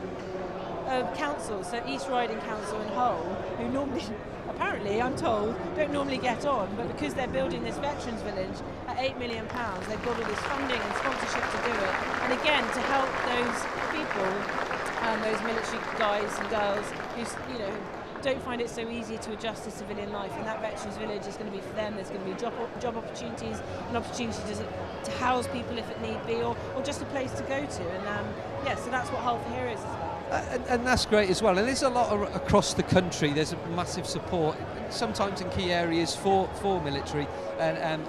councils, so East Riding Council and Hull, who normally, apparently, I'm told, don't normally get on, but because they're building this veterans village at £8 million, they've got all this funding and sponsorship to do it, and again, to help those people, those military guys and girls who don't find it so easy to adjust to civilian life, and that veterans village is going to be for them. There's going to be job opportunities and opportunities to house people if it need be, or just a place to go to, and so that's what Hull for Heroes is about. And that's great as well, and there's a lot across the country. There's a massive support, sometimes in key areas for military, and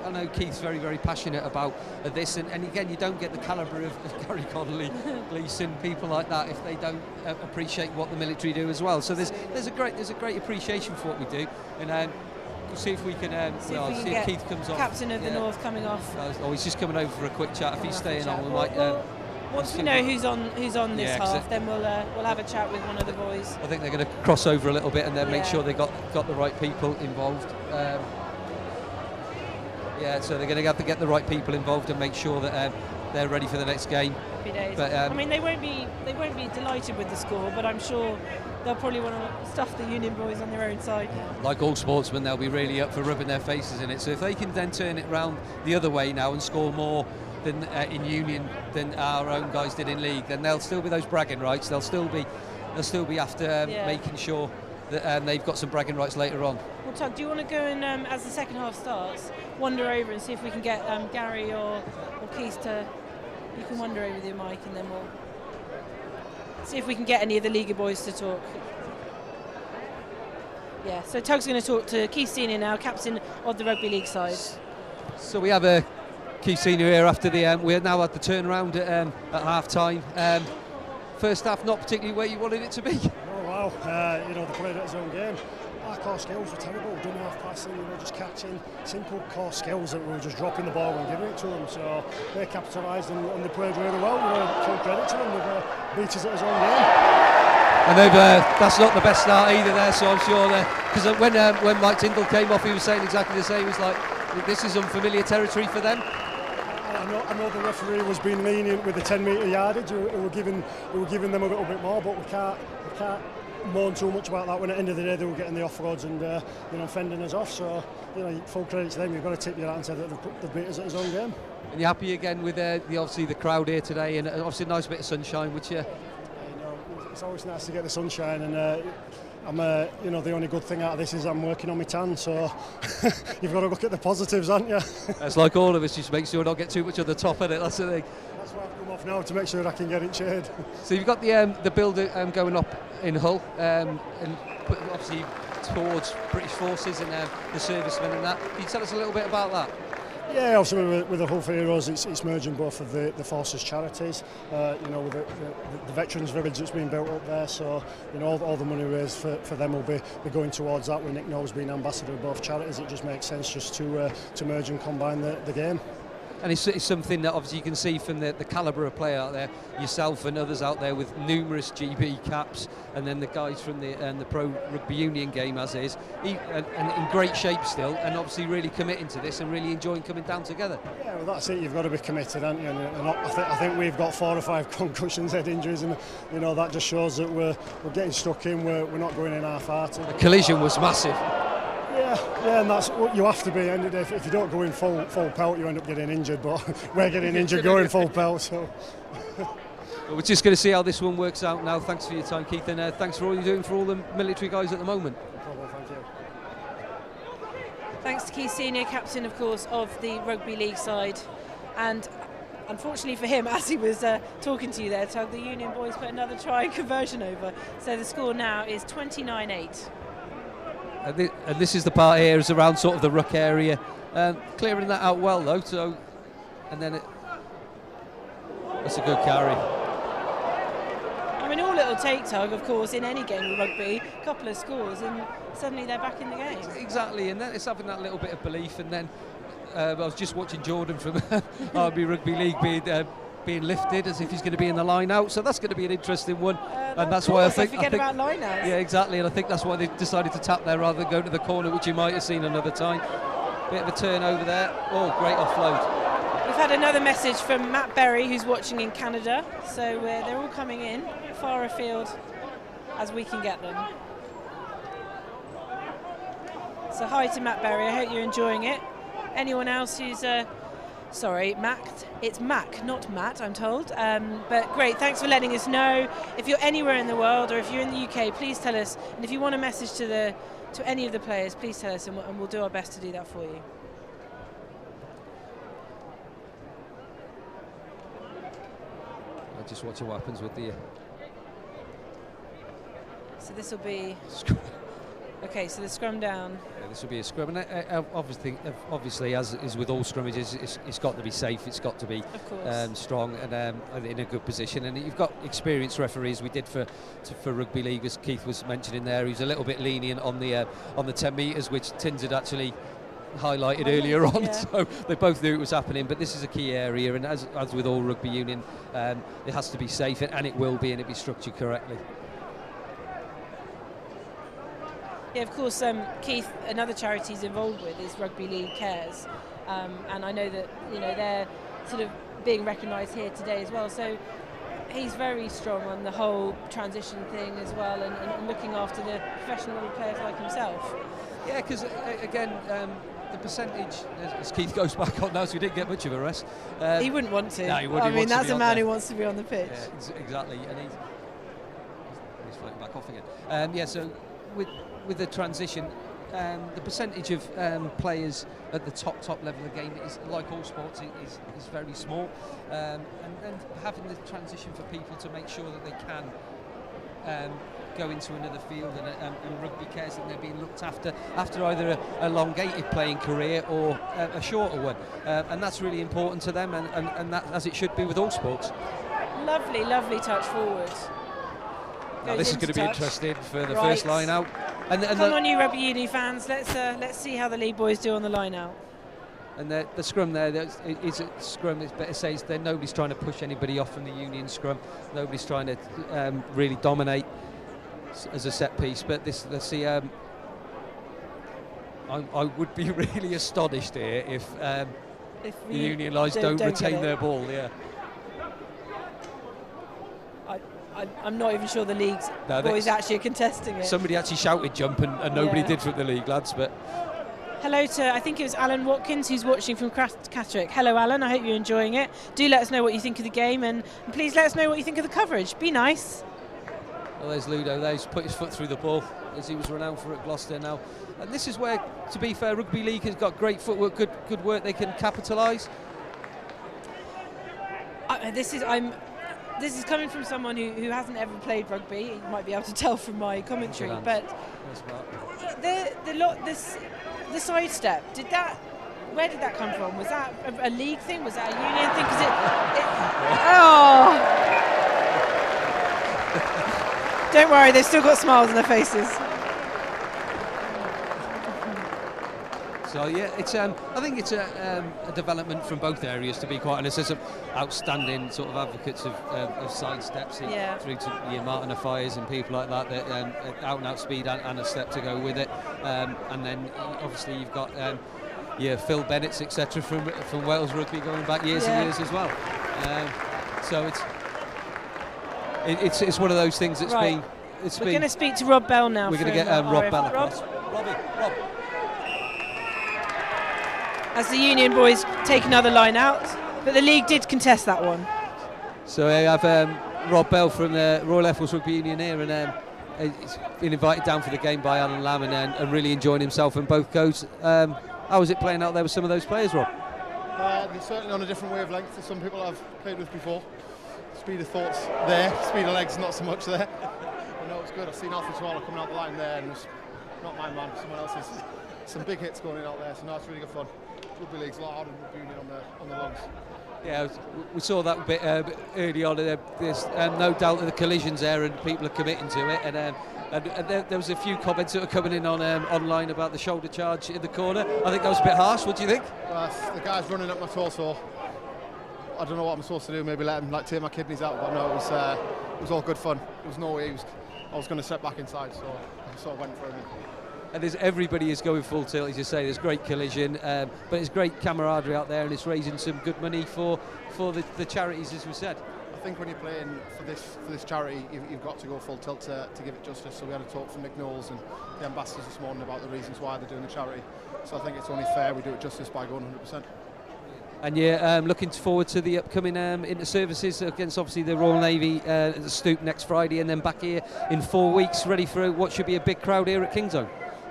I know Keith's very, very passionate about this, and again, you don't get the calibre of Gary Connolly, Gleeson, people like that if they don't appreciate what the military do as well. So there's a great appreciation for what we do, and we'll see if we can see if Keith comes off. Captain of the North coming off. He's just coming over for a quick chat. If he's staying on, we might. Once we know who's on this half, then we'll have a chat with one of the boys. I think they're going to cross over a little bit and then make sure they got the right people involved. So they're going to have to get the right people involved and make sure that they're ready for the next game. Happy days. But, I mean, they won't be delighted with the score, but I'm sure they'll probably want to stuff the Union boys on their own side. Like all sportsmen, they'll be really up for rubbing their faces in it. So if they can then turn it round the other way now and score more than in Union than our own guys did in League, then there'll still be those bragging rights. They'll still be after making sure that they've got some bragging rights later on. Well, Tug, do you want to go and, as the second half starts, wander over and see if we can get Gary or Keith to... You can wander over with your mic and then we'll see if we can get any of the Liga boys to talk. Yeah, so Tug's going to talk to Keith Senior now, captain of the Rugby League side. So we have a Keith Senior here after the... we're now at the turnaround at half-time. First half not particularly where you wanted it to be. Oh wow, they played its own game. Our core skills were terrible, done half passing, just catching, simple core skills that we were just dropping the ball and giving it to them. So they capitalised and they played really well. Full credit to them, they've beat us at its own game. And that's not the best start either there, so I'm sure because when Mike Tyndall came off, he was saying exactly the same. He was like, this is unfamiliar territory for them. I know the referee was being lenient with the 10-metre yardage. We were giving them a little bit more, but we can't moan too much about that when at the end of the day they were getting the offloads and fending us off. So full credit to them. You've got to tip your hat and say that they've beat us at his own game. And you're happy again with obviously the crowd here today, and obviously a nice bit of sunshine, which it's always nice to get the sunshine, and I'm the only good thing out of this is I'm working on my tan, so you've got to look at the positives, haven't you? It's like all of us, just make sure we don't get too much on the top of it, that's the thing. That's why I've come off now, to make sure I can get it shade. So you've got the build going up in Hull, and obviously towards British forces and the servicemen and that. Can you tell us a little bit about that? Yeah, obviously with the Hull for Heroes, it's merging both of the forces charities. With the Veterans Village that's been built up there, so all the money raised for them will be going towards that. With Nick Knowles being ambassador of both charities, it just makes sense just to merge and combine the game. And it's something that obviously you can see from the calibre of player out there, yourself and others out there with numerous GB caps, and then the guys from the Pro Rugby Union game as is, and in great shape still, and obviously really committing to this and really enjoying coming down together. Yeah, well that's it, you've got to be committed, haven't you? And I think we've got 4 or 5 concussions, head injuries, and that just shows that we're getting stuck in, we're not going in half-hearted. The collision was massive. Yeah, and that's what you have to be. And if you don't go in full pelt, you end up getting injured. But we're getting injured going full pelt. So we're just going to see how this one works out now. Thanks for your time, Keith, and thanks for all you're doing for all the military guys at the moment. No problem, thank you. Thanks to Keith Senior, captain, of course, of the Rugby League side, and unfortunately for him, as he was talking to you there, Tug, the Union boys put another try conversion over. So the score now is 29-8. And this is the part here is around sort of the ruck area, clearing that out well though. So, and then that's a good carry. I mean, all it'll take, Tug, of course, in any game of rugby, a couple of scores, and suddenly they're back in the game. Exactly, and then it's having that little bit of belief. And then I was just watching Jordan from RB Rugby League being lifted as if he's going to be in the line out, so that's going to be an interesting one. And that's why I think about line outs. Yeah, exactly, and I think that's why they decided to tap there rather than go to the corner, which you might have seen another time. Bit of a turnover there. Oh, great offload. We've had another message from Matt Berry, who's watching in Canada, so they're all coming in far afield as we can get them. So hi to Matt Berry, I hope you're enjoying it. Anyone else who's sorry, Mac. It's Mac, not Matt, I'm told. But great, thanks for letting us know. If you're anywhere in the world or if you're in the UK, please tell us. And if you want a message to any of the players, please tell us, and we'll do our best to do that for you. I'll just watch what happens with the. So this will be. Okay, so the scrum down. Yeah, this will be a scrum, and obviously, as is with all scrummages, it's got to be safe. It's got to be strong and in a good position. And you've got experienced referees. We did for Rugby League, as Keith was mentioning there. He's a little bit lenient on the 10 metres, which Tins had actually highlighted earlier on. Yeah. So they both knew it was happening. But this is a key area, and as with all Rugby Union, it has to be safe, and it will be, and it'll be structured correctly. Yeah, of course, Keith, another charity he's involved with is Rugby League Cares, and I know that they're sort of being recognised here today as well. So he's very strong on the whole transition thing as well, and looking after the professional players like himself. Yeah, because again, the percentage, as Keith goes back on now, so he didn't get much of a rest. He wouldn't want to. No, he wouldn't. I mean, that's a man who wants to be on the pitch. Yeah, exactly, and he's floating back off again. So with the transition, the percentage of players at the top level of the game is, like all sports, is very small, and then having the transition for people to make sure that they can go into another field and Rugby Cares, and they're being looked after either a elongated playing career or a shorter one, and that's really important to them, and that, as it should be with all sports. Lovely touch forward. Now this is going to be interesting for the first line out. And come on, you Rugby Union fans, let's see how the league boys do on the line out. And the scrum there, is a scrum. It's better to say nobody's trying to push anybody off from the Union scrum. Nobody's trying to really dominate as a set piece. But let's see. I would be really astonished here if the Union lines don't retain their ball. Yeah. I'm not even sure the league's boys actually are contesting it. Somebody actually shouted jump and nobody did from the league lads, but... Hello to, I think it was Alan Watkins who's watching from Catterick. Hello Alan, I hope you're enjoying it. Do let us know what you think of the game, and please let us know what you think of the coverage. Be nice. Well, there's Ludo there, he's put his foot through the ball as he was renowned for at Gloucester now. And this is where, to be fair, Rugby League has got great footwork, good work, they can capitalise. This is coming from someone who hasn't ever played rugby. You might be able to tell from my commentary, but the sidestep, where did that come from? Was that a league thing? Was that a union thing? Because don't worry, they've still got smiles on their faces. So yeah, it's I think it's a development from both areas, to be quite honest. There's some outstanding sort of advocates of side steps through to your Martin Afires and people like that out and out speed and a step to go with it. And then obviously you've got Phil Bennett's etc. from Wales Rugby going back years and years as well. So it's one of those things that's been. We're going to speak to Rob Bell now. We're going to get Rob Bell across. Rob. As the Union boys take another line out, but the league did contest that one. So I have Rob Bell from the Royal Air Force Rugby Union here, and he's been invited down for the game by Alan Lamb and really enjoying himself in both goes. How was it playing out there with some of those players, Rob? They're certainly on a different wavelength to some people I've played with before. Speed of thoughts there, speed of legs not so much there. But no, it's good. I've seen Alfie Swallow coming out the line there, and it's not my man, someone else's. Some big hits going in out there, so no, it's really good fun. Rugby League's a lot harder than Rugby Union on the lungs. Yeah, we saw that a bit early on. There's no doubt of the collisions there, and people are committing to it. And there was a few comments that were coming in on online about the shoulder charge in the corner. I think that was a bit harsh. What do you think? The guy's running up my torso. I don't know what I'm supposed to do. Maybe let him take my kidneys out. But no, it was all good fun. There was no way I was going to step back inside, so I sort of went for him. And everybody is going full tilt, as you say. There's great collision, but it's great camaraderie out there, and it's raising some good money for the charities, as we said. I think when you're playing for this charity, you've got to go full tilt to give it justice. So we had a talk from Nick Knowles and the ambassadors this morning about the reasons why they're doing the charity. So I think it's only fair we do it justice by going 100%. And yeah, looking forward to the upcoming inter-services against obviously the Royal Navy at the Stoop next Friday, and then back here in 4 weeks, ready for what should be a big crowd here at Kingsholm.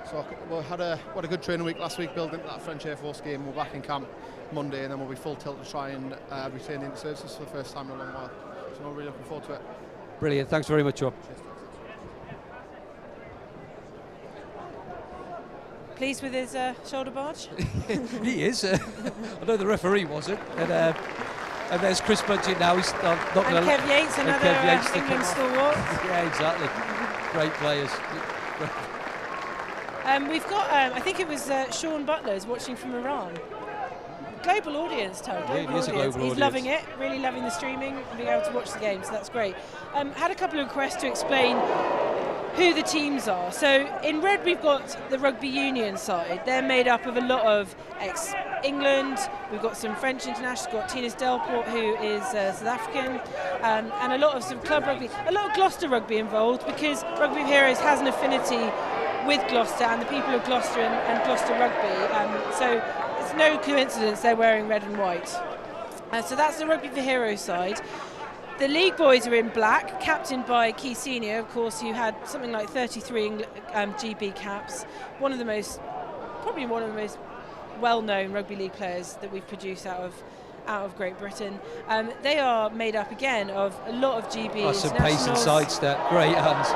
So we had a good training week last week, building into that French Air Force game. We're back in camp Monday, and then we'll be full tilt to try and retain the inter-services for the first time in a long while. So I'm really looking forward to it. Brilliant, thanks very much, Rob. Pleased with his shoulder barge? He is. I know the referee wasn't. And there's Chris Budgett now. He's not going to. And Kev Yates, another England stalwart. Yeah, exactly. Great players. We've got, I think it was Sean Butler's watching from Iran. Global audience, Tony. Yeah, he is a global audience. He's loving it, really loving the streaming and being able to watch the game, so that's great. Had a couple of requests to explain who the teams are. So in red we've got the Rugby Union side. They're made up of a lot of ex-England. We've got some French internationals. We've got Tina's Delport, who is South African, and a lot of some club rugby. A lot of Gloucester rugby involved, because Rugby of Heroes has an affinity with Gloucester and the people of Gloucester and Gloucester rugby. So it's no coincidence they're wearing red and white. So that's the Rugby for Heroes side. The league boys are in black, captained by Key Senior, of course, who had something like 33 GB caps. Probably one of the most well-known rugby league players that we've produced out of Great Britain. They are made up again of a lot of GB internationals. Some pace and sidestep, great hands.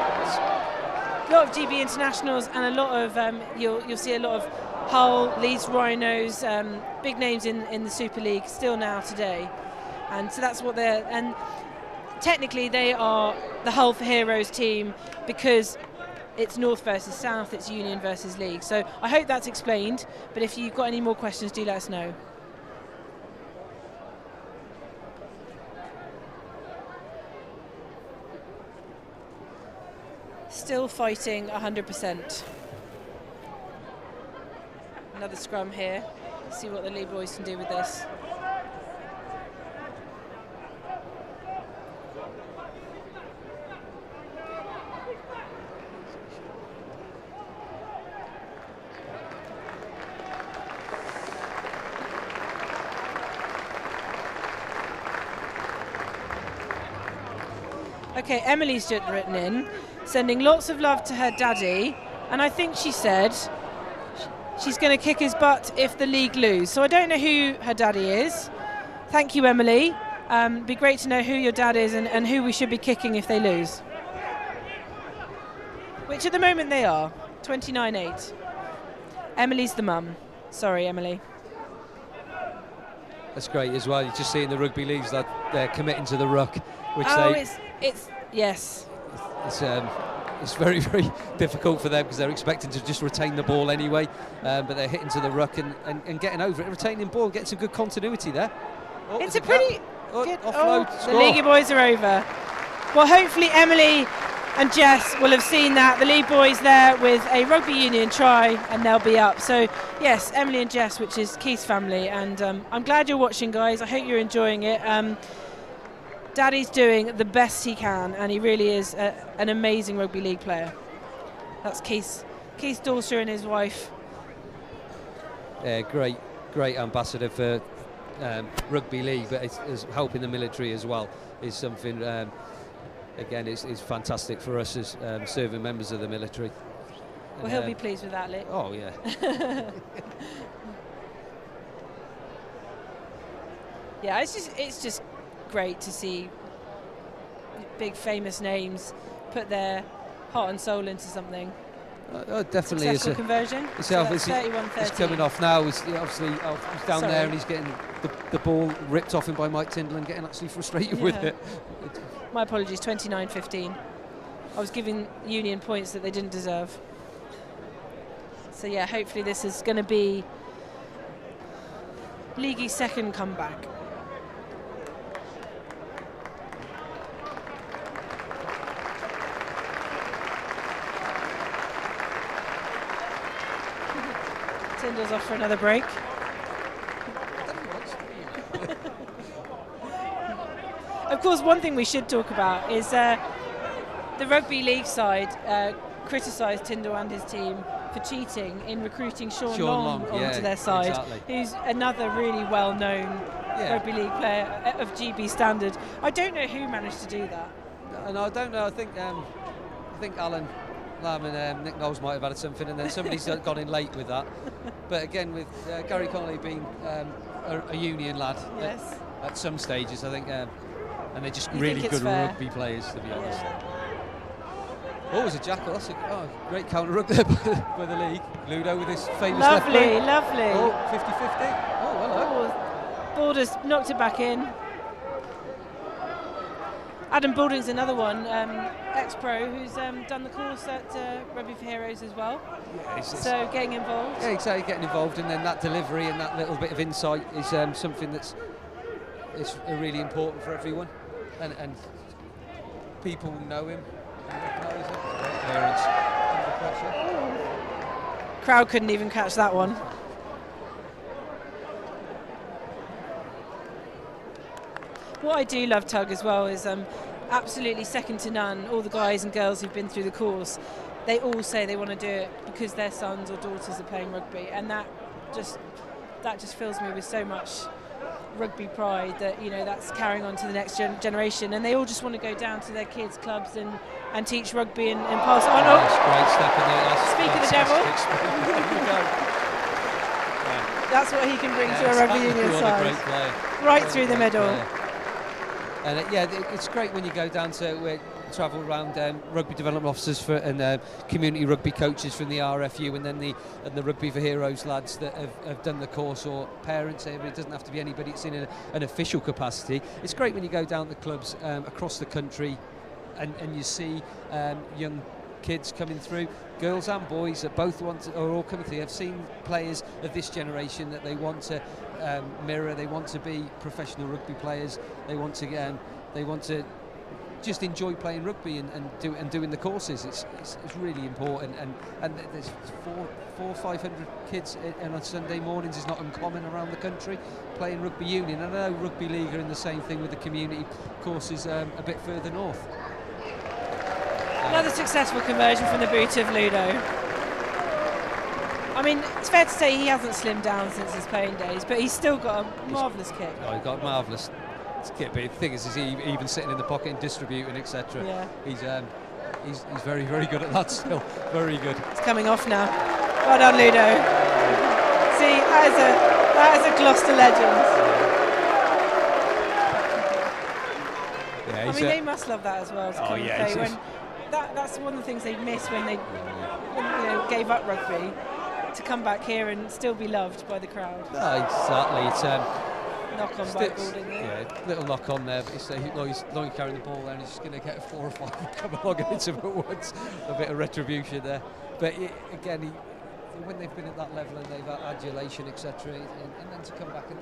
A lot of GB internationals, and a lot of you'll see a lot of Hull, Leeds Rhinos, big names in the Super League still now today. And so that's what they're, and technically they are the Hull for Heroes team, because it's North versus South, it's Union versus League. So I hope that's explained, but if you've got any more questions, do let us know. Still fighting 100%. Another scrum here. See what the league boys can do with this. Okay, Emily's just written in, sending lots of love to her daddy, and I think she said she's going to kick his butt if the league lose. So I don't know who her daddy is. Thank you, Emily. Be great to know who your dad is and who we should be kicking if they lose. Which at the moment they are, 29-8. Emily's the mum. Sorry, Emily. That's great as well. You're just seeing the rugby leagues that they're committing to the ruck, which yes. It's very, very difficult for them because they're expecting to just retain the ball anyway, but they're hitting to the ruck and getting over it, retaining ball, getting some good continuity there. It's a pretty good offload. The League boys are over. Well, hopefully Emily and Jess will have seen that. The League boys there with a Rugby Union try and they'll be up. So yes, Emily and Jess, which is Keith's family, and I'm glad you're watching, guys. I hope you're enjoying it. Daddy's doing the best he can, and he really is an amazing Rugby League player. That's Keith's daughter and his wife. Yeah, great ambassador for Rugby League, but it's helping the military as well is something, again, it's fantastic for us as serving members of the military. Well, he'll be pleased with that, Lee. Oh, yeah. Yeah, it's just great to see big famous names put their heart and soul into something. Definitely. Successful conversion. It's 31-13. It's coming off now. He's obviously he's down there and he's getting the ball ripped off him by Mike Tyndall and getting actually frustrated with it. My apologies, 29-15. I was giving Union points that they didn't deserve. So yeah, hopefully this is going to be League's second comeback. Tyndall's off for another break. Of course, one thing we should talk about is the Rugby League side criticised Tyndall and his team for cheating in recruiting Shaun Long onto their side, who's another really well-known Rugby League player of GB standard. I don't know who managed to do that. And I don't know. I think Alan Lamb and Nick Knowles might have had something, and then somebody's gone in late with that. But again, with Gary Connolly being a Union lad at some stages, I think, and they're just really good rugby players, to be honest. Oh, it was a jackal. That's a great counter rug there by the league. Ludo with his famous left leg. Lovely. Oh, 50-50. Oh, hello. Borders knocked it back in. Adam Baldwin's another one, ex-pro, who's done the course at Rugby for Heroes as well. Yeah, so getting involved. Yeah, exactly, getting involved, and then that delivery and that little bit of insight is something that's really important for everyone, and people know him and recognise him. Parents under pressure. Crowd couldn't even catch that one. What I do love, Tug, as well is absolutely second to none. All the guys and girls who've been through the course, they all say they want to do it because their sons or daughters are playing rugby, and that just fills me with so much rugby pride that that's carrying on to the next generation, and they all just want to go down to their kids' clubs and teach rugby and pass it on. That's great step in there. Speak of the devil. That's what he can bring to a Rugby Union side. Right through the middle. And it's great when you go down to travel around rugby development officers and community rugby coaches from the RFU, and then the Rugby for Heroes lads that have done the course, or parents. It doesn't have to be anybody. It's in an official capacity. It's great when you go down to clubs across the country and you see young kids coming through, girls and boys that both are all coming through. I've seen players of this generation that they want to mirror. They want to be professional rugby players. They want to just enjoy playing rugby and doing the courses. It's really important, and there's 400-500 kids on Sunday mornings is not uncommon around the country playing Rugby Union. And I know Rugby League are in the same thing with the community courses a bit further north. Another successful conversion from the boot of Ludo. I mean, it's fair to say he hasn't slimmed down since his playing days, but he's still got a marvellous kick. Oh, he's got marvellous. But the thing is he even sitting in the pocket and distributing, etc. Yeah. He's very, very good at that still. Very good. It's coming off now. Well done, Ludo. See, that is a Gloucester legend. Yeah, I mean, they must love that as well. To come and play. When that's one of the things they miss when they gave up rugby, to come back here and still be loved by the crowd. No, exactly. It's knock on by Gordon there. Yeah, little knock on there, but he's not carrying the ball there, and he's just going to get 4 or 5 come along and hit him at once. A bit of retribution there. But again, when they've been at that level and they've had adulation, etc., and then to come back and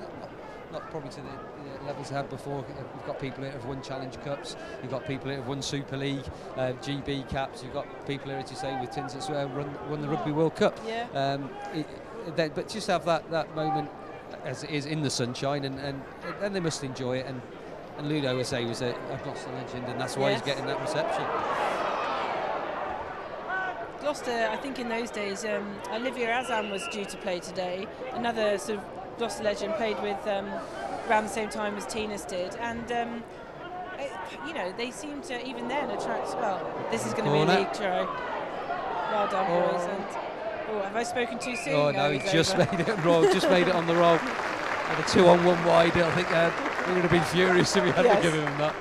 not probably to the levels they had before. You've got people here who have won Challenge Cups, you've got people here who have won Super League, GB caps, you've got people here, as you say, with tins that's won the Rugby World Cup. Yeah. But just have that moment as it is in the sunshine, and then they must enjoy it. And Ludo, as I say, was a Gloucester legend, and that's why he's getting that reception. Gloucester, I think in those days, Olivia Azam was due to play today. Another sort of Gloucester legend, played with around the same time as Tina's did, and they seem to even then attract. Well, this is going to be a league try. Well done, boys. And have I spoken too soon? Oh no, he just made it on the roll. And a 2-on-1 wide. I think we would have been furious if we hadn't given him that.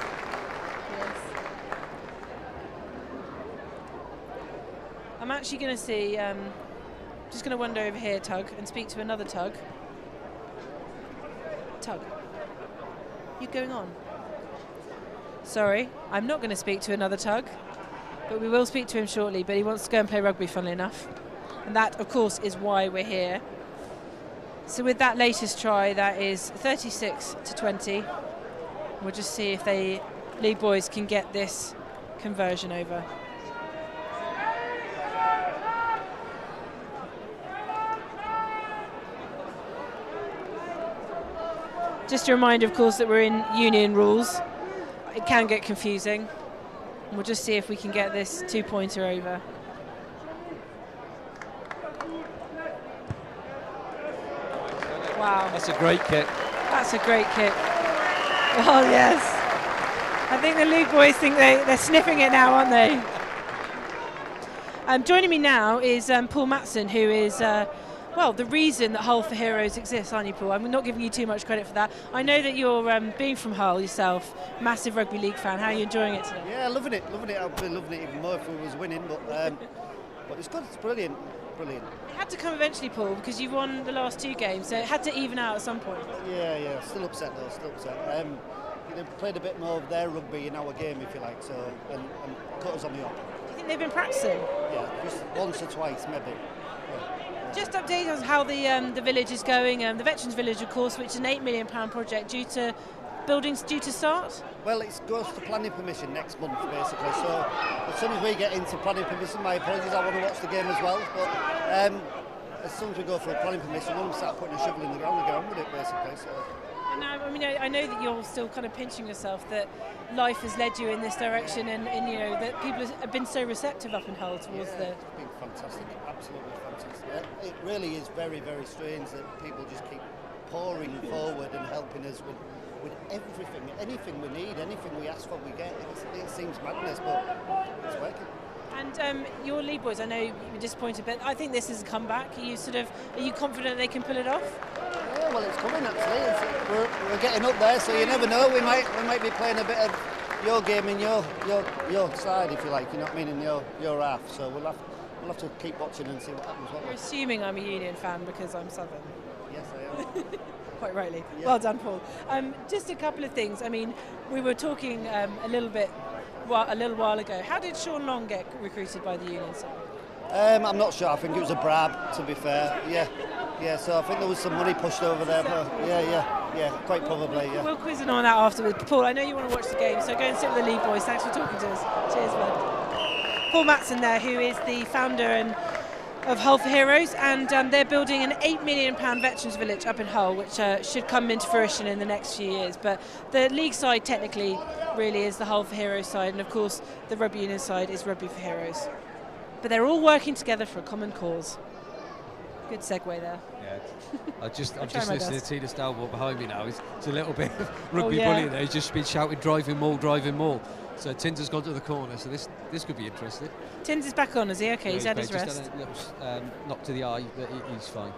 I'm actually going to see, just going to wander over here, Tug, and speak to another Tug. Tug, you going on? Sorry, I'm not going to speak to another Tug, but we will speak to him shortly, but he wants to go and play rugby, funnily enough. And that, of course, is why we're here. So with that latest try, that is 36-20. We'll just see if the League boys can get this conversion over. Just a reminder, of course, that we're in union rules. It can get confusing. We'll just see if we can get this 2-pointer over. Wow. That's a great kick. That's a great kick. Well, yes. I think the League boys think they're sniffing it now, aren't they? Joining me now is Paul Matson, who is... the reason that Hull for Heroes exists, aren't you, Paul? I'm not giving you too much credit for that. I know that you're, being from Hull yourself, massive Rugby League fan. How are you enjoying it today? Yeah, loving it. I'd be loving it even more if we was winning, but it's good. It's brilliant. It had to come eventually, Paul, because you've won the last 2 games, so it had to even out at some point. Yeah. Still upset though. They played a bit more of their rugby in our game, if you like, so and cut us on the up. Do you think they've been practicing? Yeah, just once or twice, maybe. Just update us how the village is going. The Veterans Village, of course, which is an £8 million project buildings due to start? Well, it goes to planning permission next month, basically. So as soon as we get into planning permission, my apologies, I want to watch the game as well. But as soon as we go for planning permission, we'll start putting a shovel in the ground and get on with it, basically. So. And I know that you're still kind of pinching yourself that life has led you in this direction, and that people have been so receptive up in Hull towards the. It's been fantastic, absolutely fantastic. It really is very, very strange that people just keep pouring forward and helping us with everything, anything we need, anything we ask for, we get. It seems madness, but it's working. And your League boys, I know you were disappointed, but I think this is a comeback. Are you confident they can pull it off? Yeah, well, it's coming actually. We're getting up there, so you never know. We might be playing a bit of your game in your side, if you like. You know what I mean, in your half. So we'll have to keep watching and see what happens. You're assuming I'm a Union fan because I'm Southern. Yes, I am. Quite rightly. Yeah. Well done, Paul. Just a couple of things. I mean, we were talking a little while ago. How did Shaun Long get recruited by the Union side? I'm not sure. I think it was a brab, to be fair. Yeah. So I think there was some money pushed over there. But yeah, quite probably. Yeah. We'll quiz on that afterwards. Paul, I know you want to watch the game, so go and sit with the League boys. Thanks for talking to us. Cheers, bud. Paul Matson there, who is the founder of Hull for Heroes, and they're building an £8 million Veterans Village up in Hull, which should come into fruition in the next few years. But the league side technically really is the Hull for Heroes side, and of course the Rugby Union side is Rugby for Heroes. But they're all working together for a common cause. Good segue there. Yeah, I'm just my listening best. to Tina Stalmore behind me now. It's a little bit of rugby yeah. bullying there. He's just been shouting, driving maul, driving maul. So Tins has gone to the corner, so this could be interesting. Tins is back on, is he? Okay, Yeah, he's had his just rest. had a little knock to the eye, but he's fine.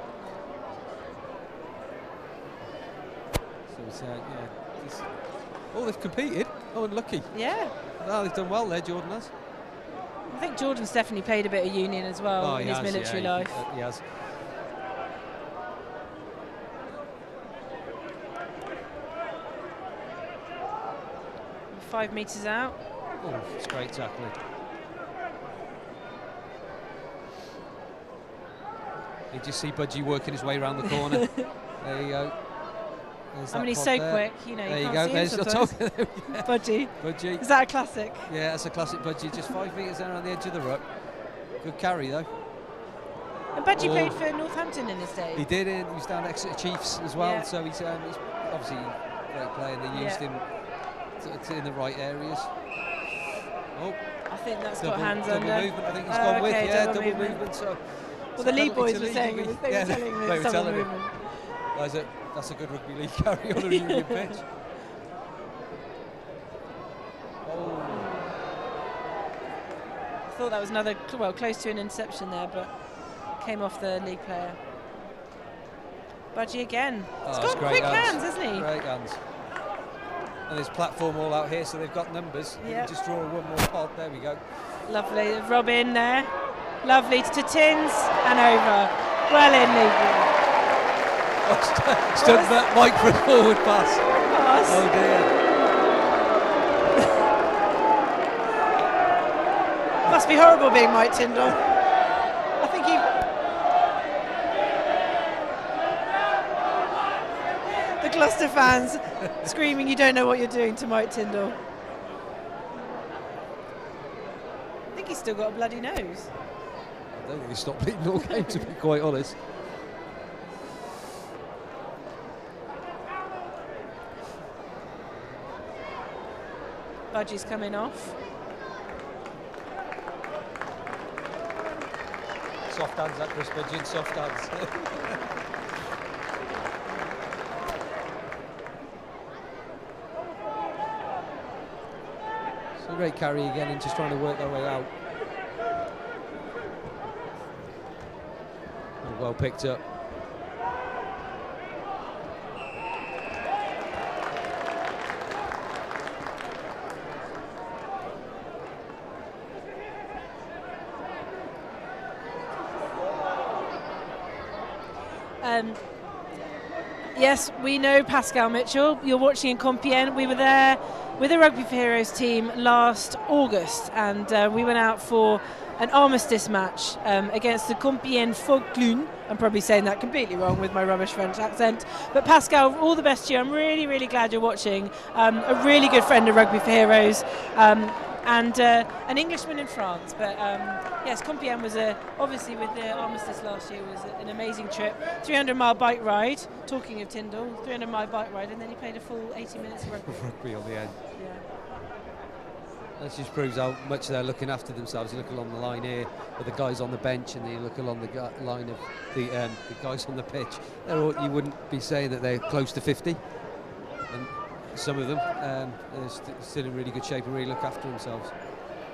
So it's, they've competed. Oh, unlucky. Yeah. Oh, they've done well there, Jordan has. I think Jordan's definitely played a bit of union as well in his military life. He has. 5 metres out. Oh, it's great tackling. You just see Budgie working his way around the corner. There you go. There's I mean, he's pod so there. quick, you know. There you can't go. see There's him the sometimes. top. Budgie. Budgie. Is that a classic? Yeah, that's a classic Budgie. Just 5 metres there on the edge of the ruck. Good carry though. And Budgie played for Northampton in his day. He did. He was down at Exeter Chiefs as well. Yeah. So he's obviously a great player. And they used him in the right areas. Oh, I think that's got hands double under. movement. I think he's gone with. Yeah, double movement. So. Well, the League boys were saying it. They were telling me it's double movement. That's a good rugby league carry on a union pitch. Oh. I thought that was another, close to an interception there, but came off the league player. Budgie again. He's got quick hands, hasn't he? Great hands. And there's platform all out here, so they've got numbers. You can just draw one more pod. There we go. Lovely. Robin there. Lovely to Tins and over. Well in, League. Stood that Mike for a forward pass. Oh dear. Must be horrible being Mike Tyndall. I think the Gloucester fans screaming, "You don't know what you're doing" to Mike Tyndall. I think he's still got a bloody nose. I don't think he stopped bleeding all game, to be quite honest. Budgie's coming off. Soft hands at Chris Budgie, soft hands. So great carry again and just trying to work their way out. Well picked up. Yes, we know Pascal Mitchell. You're watching in Compiègne. We were there with the Rugby for Heroes team last August, and we went out for an armistice match against the Compiègne Folklune. I'm probably saying that completely wrong with my rubbish French accent. But Pascal, all the best to you. I'm really, really glad you're watching. A really good friend of Rugby for Heroes. And an Englishman in France, but yes, Compiègne was obviously with the armistice last year was an amazing trip. 300-mile bike ride. Talking of Tyndall, 300-mile bike ride, and then he played a full 80 minutes of rugby. Rugby on the end. Yeah. That just proves how much they're looking after themselves. You look along the line here with the guys on the bench, and then you look along the line of the guys on the pitch. You wouldn't be saying that they're close to 50. And some of them are still in really good shape and really look after themselves.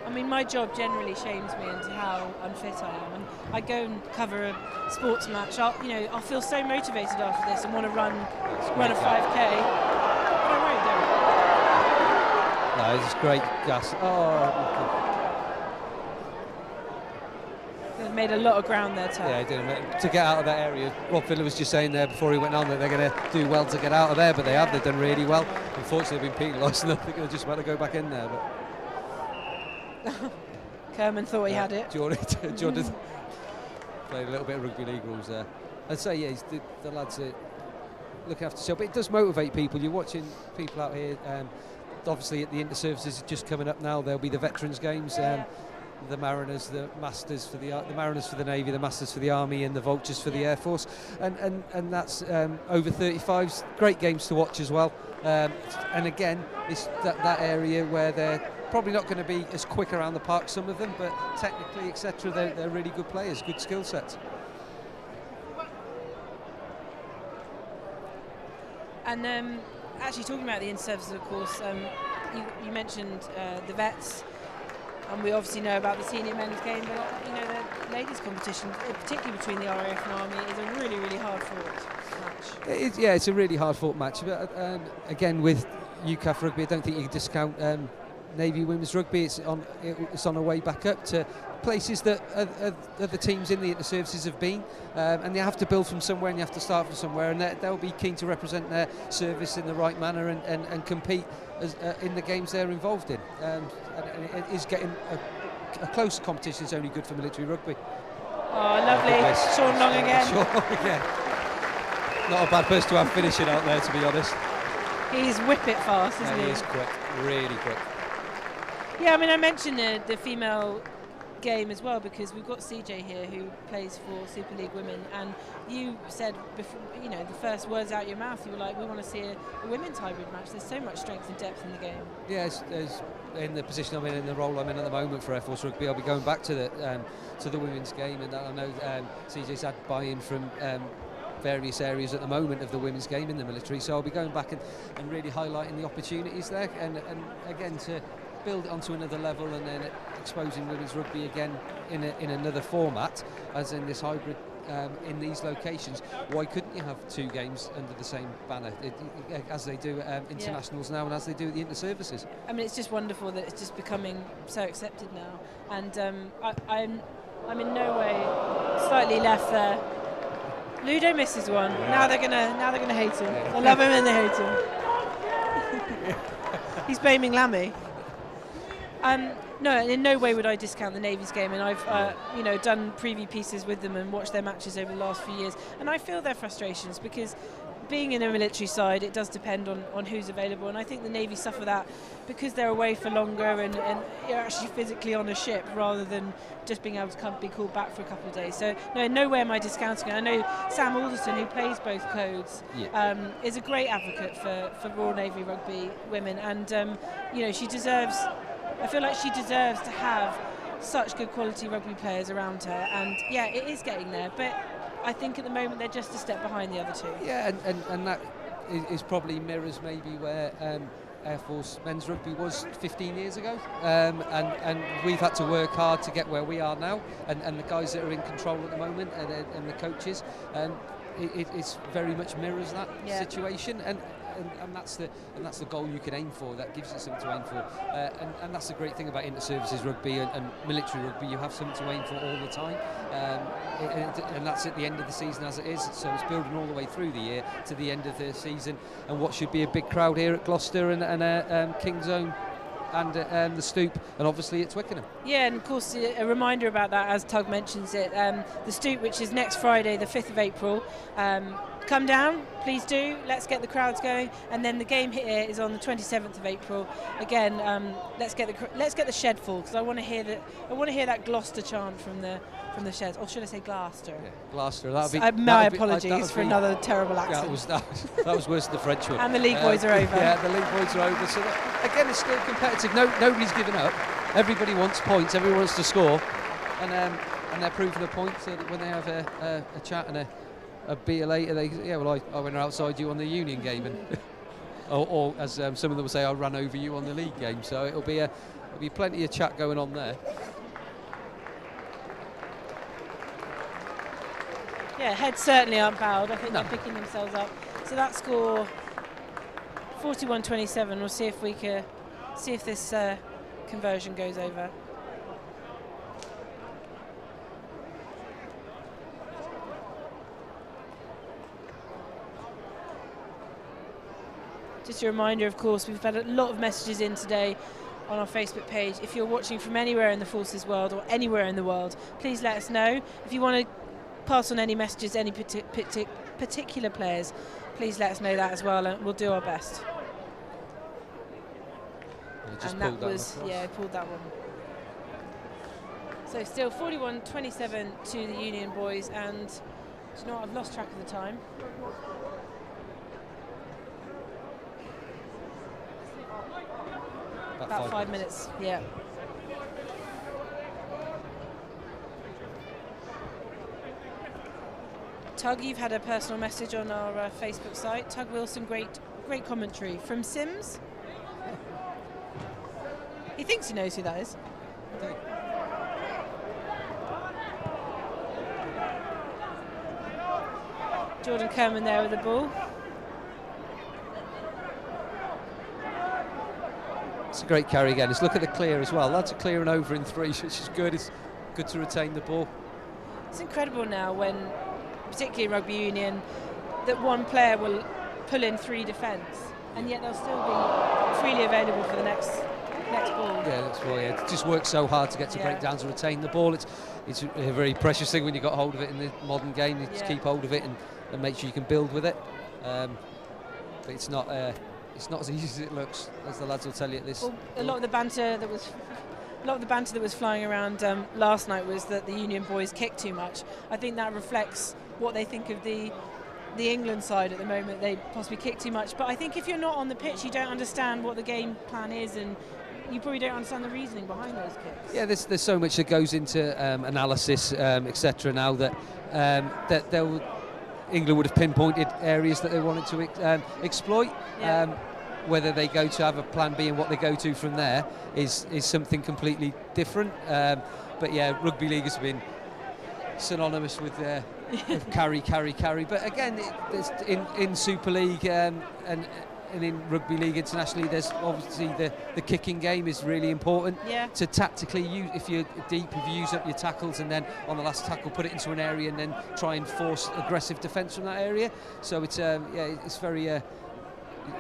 I mean, my job generally shames me into how unfit I am. And I go and cover a sports match. I'll feel so motivated after this and want to run a 5K, but I really don't. No, it's great gas. They've made a lot of ground there, Tom. Yeah, he did. To get out of that area, Rob Fidler was just saying there before he went on that they're going to do well to get out of there, but they have. They've done really well. Unfortunately, they've been penalised, and I think they're just about to go back in there. But Kerman thought he had it. Jordan played a little bit of rugby league rules there. I'd say, yeah, the lads are looking after themselves, but it does motivate people. You're watching people out here. Obviously, at the inter-services just coming up now, there'll be the Veterans Games. The Mariners, the Masters for the Mariners for the Navy, the Masters for the Army, and the Vultures for the Air Force, and that's over 35s. Great games to watch as well. And again, it's that area where they're probably not going to be as quick around the park, some of them, but technically, etc., they're really good players, good skill sets. And actually talking about the in-services, of course, you mentioned the vets, and we obviously know about the senior men's game, but the ladies' competition, particularly between the RAF and Army, is a really, really hard-fought match. It's a really hard-fought match. But again, with UCAF rugby, I don't think you can discount Navy women's rugby. It's on a way back up to places that other teams in the inter-services have been, and you have to build from somewhere and you have to start from somewhere, and they'll be keen to represent their service in the right manner and compete in the games they're involved in. And it is getting a close competition is only good for military rugby. Oh, lovely. Shaun Long again. Shaun Long again. Not a bad person to have finishing out there, to be honest. He's whip it fast, isn't he? He is quick, really quick. Yeah, I mean, I mentioned the female game as well, because we've got CJ here who plays for Super League Women, and you said before, the first words out your mouth, you were like, we want to see a women's hybrid match. There's so much strength and depth in the game. Yes, in the position I'm in the role I'm in at the moment for Air Force Rugby, I'll be going back to the women's game, and I know CJ's had buy-in from various areas at the moment of the women's game in the military, so I'll be going back and really highlighting the opportunities there, and again to build it onto another level, and then exposing women's rugby again in another format, as in this hybrid in these locations. Why couldn't you have two games under the same banner, as they do at internationals now, and as they do at the inter-services? I mean, it's just wonderful that it's just becoming so accepted now, and I'm in no way slightly left there. Ludo misses one. Now they're gonna hate him. They love him and they hate him. He's blaming Lammy. No, in no way would I discount the Navy's game, and I've done preview pieces with them and watched their matches over the last few years, and I feel their frustrations, because being in a military side, it does depend on who's available, and I think the Navy suffer that because they're away for longer and you're actually physically on a ship rather than just being able to be called back for a couple of days. So no, in no way am I discounting it. I know Sam Alderson, who plays both codes, is a great advocate for Royal Navy Rugby women, and she deserves. I feel like she deserves to have such good quality rugby players around her, and yeah, it is getting there, but I think at the moment they're just a step behind the other two. Yeah, and that is probably mirrors maybe where Air Force men's rugby was 15 years ago, and we've had to work hard to get where we are now, and the guys that are in control at the moment and the coaches, it's very much mirrors that situation, and that's the goal you can aim for. That gives you something to aim for, and that's the great thing about inter-services rugby and military rugby. You have something to aim for all the time, and that's at the end of the season as it is. So it's building all the way through the year to the end of the season, and what should be a big crowd here at Gloucester and Kingsholm and the Stoop, and obviously at Twickenham. Yeah, and of course a reminder about that, as Tug mentions it, the Stoop, which is next Friday, the 5th of April. Come down, please do. Let's get the crowds going, and then the game here is on the 27th of April. Again, let's get the shed full, because I want to hear that Gloucester chant from the sheds, or should I say Gloucester? Yeah, Gloucester. My apologies for another terrible accent. That was worse than the French one. And the league boys are over. Yeah, the league boys are over. So again, it's still competitive. Nobody's giving up. Everybody wants points. Everyone wants to score, and they're proving a point. So that when they have a chat and a beer later, I went outside you on the Union game, and or as some of them will say, I ran over you on the league game. So it'll be plenty of chat going on there. Yeah, heads certainly aren't bowed. I think they're picking themselves up. So that score, 41-27. We'll see if this conversion goes over. Just a reminder, of course, we've had a lot of messages in today on our Facebook page. If you're watching from anywhere in the Forces world or anywhere in the world, please let us know. If you want to pass on any messages, any particular players, please let us know that as well, and we'll do our best. And that was, pulled that one. So still 41-27 to the Union boys, and do you know what, I've lost track of the time. About 5 minutes, yeah. Tug, you've had a personal message on our Facebook site. Tug Wilson, great commentary from Sims. He thinks he knows who that is. Jordan Kerman there with the ball. It's a great carry again. Let's look at the clear as well. That's a clear and over in 3, which is good. It's good to retain the ball. It's incredible now when, particularly in Rugby Union, that one player will pull in 3 defence, and yet they'll still be freely available for the next ball. Yeah, that's right. Yeah. It just works so hard to get to breakdowns and retain the ball. It's a very precious thing when you got hold of it in the modern game. You just keep hold of it and make sure you can build with it. But it's not as easy as it looks, as the lads will tell you at this. Well, a lot of the banter that was flying around last night was that the Union boys kick too much. I think that reflects what they think of the England side at the moment. They possibly kick too much, but I think if you're not on the pitch, you don't understand what the game plan is, and you probably don't understand the reasoning behind those kicks. Yeah, there's so much that goes into analysis, etc. Now that England would have pinpointed areas that they wanted to exploit. Yeah. Whether they go to have a plan B and what they go to from there is something completely different. But yeah, Rugby League has been synonymous with carry. But again, in Super League and in Rugby League internationally, there's obviously the kicking game is really important. Yeah. To tactically if you're deep, if you use up your tackles and then on the last tackle put it into an area and then try and force aggressive defence from that area. So it's it's very.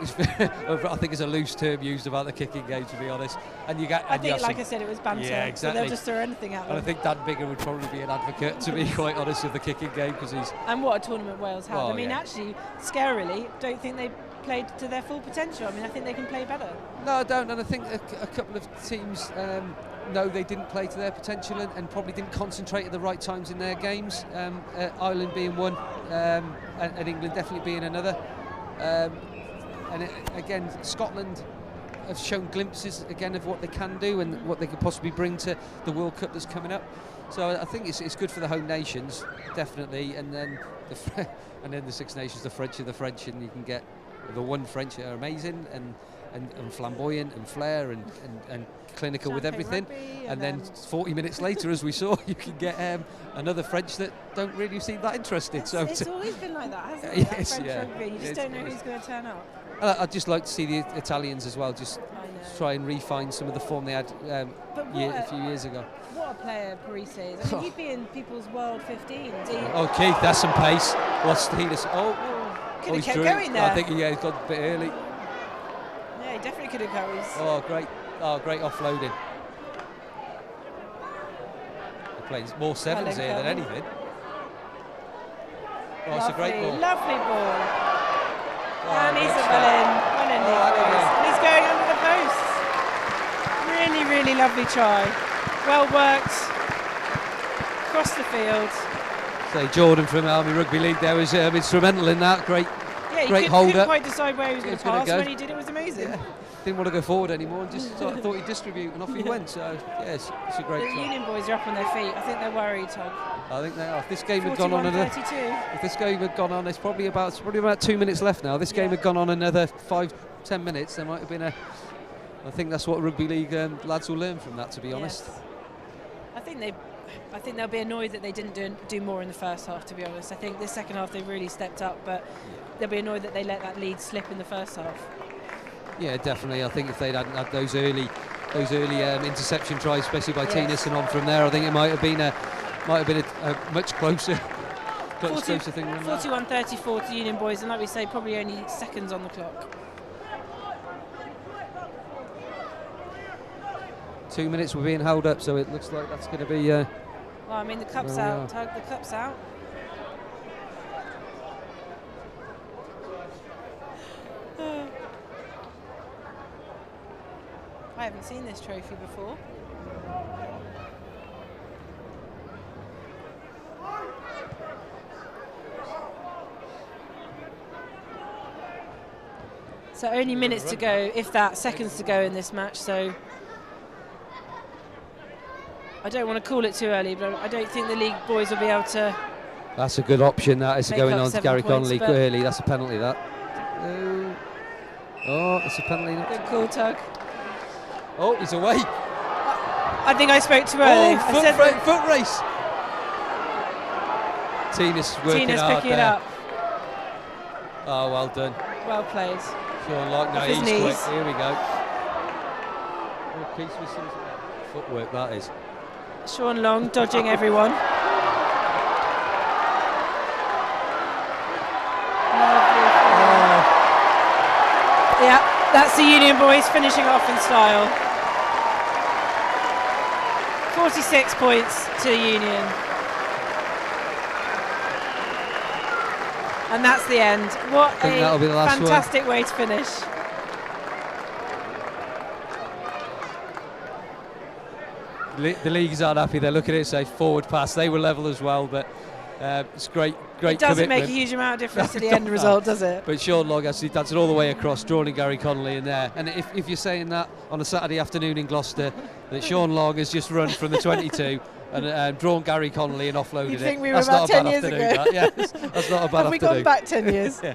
I think it's a loose term used about the kicking game, to be honest. And you get. I think, like I said, it was banter. Yeah, exactly. So they'll just throw anything at them. And I think Dan Bigger would probably be an advocate, to be quite honest, of the kicking game because he's. And what a tournament Wales had. Well, I mean, actually, scarily, don't think they played to their full potential. I mean, I think they can play better. No, I don't. And I think a couple of teams know they didn't play to their potential and probably didn't concentrate at the right times in their games. Ireland being one, and England definitely being another. And again, Scotland have shown glimpses again of what they can do and what they could possibly bring to the World Cup that's coming up. So I think it's good for the home nations, definitely. And then the Six Nations, the French are the French, and you can get the one French are amazing and flamboyant and flair and clinical with everything. And then 40 minutes later, as we saw, you can get another French that don't really seem that interested. It's always been like that, hasn't it? Yes, French rugby. You just don't know who's going to turn up. I'd just like to see the Italians as well, just try and refine some of the form they had a few years ago. What a player Parise is. I mean, he'd be in people's world 15s. Oh, Keith, that's some pace. What's he? Could have kept going there. I think he's got a bit early. Yeah, he definitely could have gone. Oh, great offloading. They're playing more sevens here than anything. Oh, it's a great ball. Lovely ball. And he's well in and he's going under the post. Really, really lovely try. Well worked. Across the field. So Jordan from Army Rugby League there was instrumental in that. Great hold up. Couldn't quite decide where he was going to pass. When he did, it was amazing. Yeah. Didn't want to go forward anymore and just thought he'd distribute, and off he went. So yes, it's a great try. The Union boys are up on their feet. I think they're worried, Tug. I think they are. If this game had gone on there's probably about 2 minutes left now. This game had gone on another 5-10 minutes. There might have been I think that's what Rugby League lads will learn from that, to be honest. I think they'll be annoyed that they didn't do more in the first half, to be honest. I think this second half they really stepped up, but they'll be annoyed that they let that lead slip in the first half. Yeah, definitely. I think if they'd had those early interception tries, especially by Tinas and on from there, I think it might have been a much closer thing than that. 41-34 to Union boys, and like we say, probably only seconds on the clock. 2 minutes we're being held up, so it looks like that's going to be. Well, I mean, the cup's out. Tug, the cup's out. I haven't seen this trophy before. So only minutes to go, if that, seconds to go in this match. So I don't want to call it too early, but I don't think the league boys will be able to That's a good option, that is, going on to Gary Connolly early. That's a penalty, that. Oh, it's a penalty. Good call, Tug. Oh, he's away. I think I spoke too early. Oh, foot race. Tina's working hard picking it there. up. Oh, well done. Well played. Shaun Long, no, he's knees. quick. Here we go. Footwork, that is. Shaun Long dodging everyone. Yeah, that's the Union boys finishing off in style. 46 points to Union. And that's the end. What a fantastic way to finish. The leagues aren't happy. They're looking at it and say forward pass. They were level as well, but it's great It doesn't make a huge amount of difference to the end result, does it? But Shaun Long actually dancing all the way across, drawing Gary Connolly in there. And if you're saying that on a Saturday afternoon in Gloucester, that Shaun Long has just run from the 22 and drawn Gary Connolly and offloaded You'd think it. we were about 10 years ago. That's not a bad afternoon. Have we gone back 10 years? Yeah.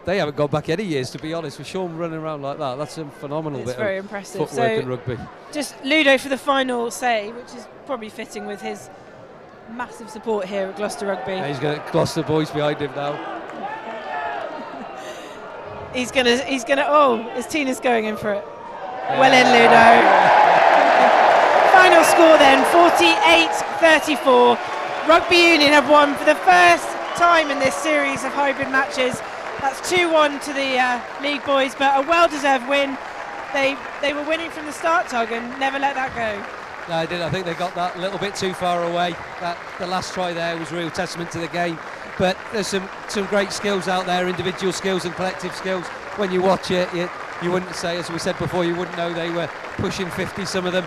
They haven't gone back any years, to be honest. With Shaun running around like that, that's a phenomenal bit very of impressive. footwork in rugby. Just Ludo for the final say, which is probably fitting with his massive support here at Gloucester Rugby. Yeah, he's got Gloucester boys behind him now. He's gonna. Oh, is Tina's going in for it? Yeah. Well in, Ludo. Final score then, 48-34. Rugby Union have won for the first time in this series of hybrid matches. That's 2-1 to the league boys, but a well-deserved win. They were winning from the start, Tug, and never let that go. No, I didn't. I think they got that a little bit too far away. The last try there was a real testament to the game. But there's some great skills out there, individual skills and collective skills. When you watch it, you wouldn't say, as we said before, you wouldn't know they were pushing 50, some of them.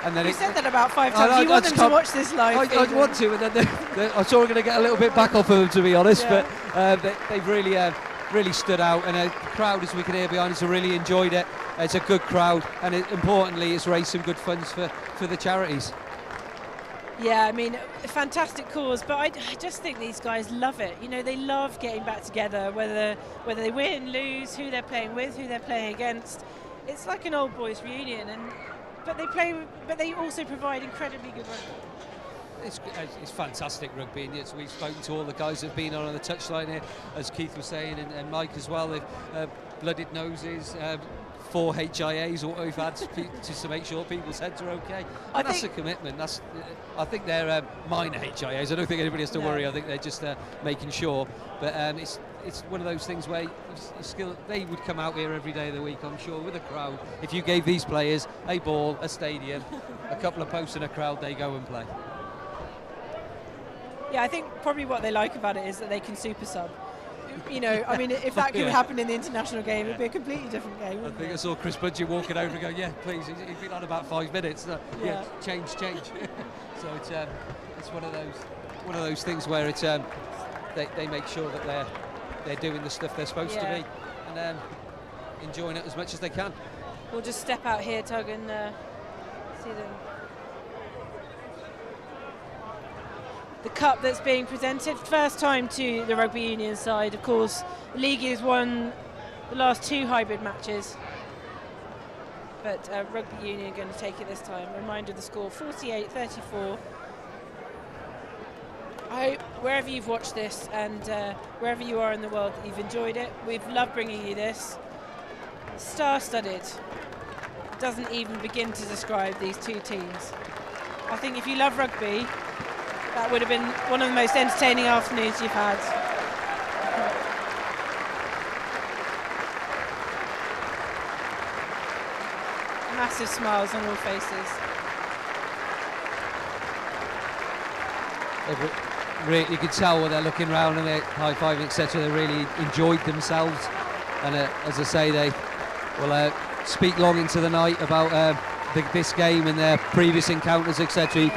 And then you said that about 5 times. You want them to watch this live. I'd want to, and then I saw we're going to get a little bit back off of them, to be honest. Yeah. But they've really stood out, and the crowd, as we can hear behind us, have really enjoyed it. It's a good crowd, and importantly, it's raised some good funds for the charities. Yeah, I mean, a fantastic cause, but I just think these guys love it. You know, they love getting back together, whether they win, lose, who they're playing with, who they're playing against. It's like an old boys reunion, but they also provide incredibly good rugby. It's fantastic rugby, and we've spoken to all the guys that have been on the touchline here, as Keith was saying, and Mike as well. They've blooded noses, 4 HIAs, what we've had just to make sure people's heads are okay. And that's a commitment. I think they're minor HIAs. I don't think anybody has to worry. I think they're just making sure. But it's one of those things where they would come out here every day of the week, I'm sure, with a crowd. If you gave these players a ball, a stadium, a couple of posts and a crowd, they go and play. Yeah, I think probably what they like about it is that they can super sub. You know, I mean, if that could happen in the international game, it'd be a completely different game. I think I saw Chris Budget walking over and go, yeah, please, he's been on about 5 minutes. Yeah, change. So it's one of those things where it's they make sure that they're doing the stuff they're supposed to be, and enjoying it as much as they can. We'll just step out here, Tug, and see them. The cup that's being presented, first time to the Rugby Union side. Of course, the league has won the last 2 hybrid matches, but Rugby Union are going to take it this time. Reminder of the score, 48-34. I hope wherever you've watched this and wherever you are in the world that you've enjoyed it. We've loved bringing you this. Star-studded. Doesn't even begin to describe these 2 teams. I think if you love rugby, that would have been one of the most entertaining afternoons you've had. Massive smiles on all faces. You could tell when they're looking around and they're high-fiving, etc. They really enjoyed themselves, and as I say, they will speak long into the night about this game and their previous encounters, etc. You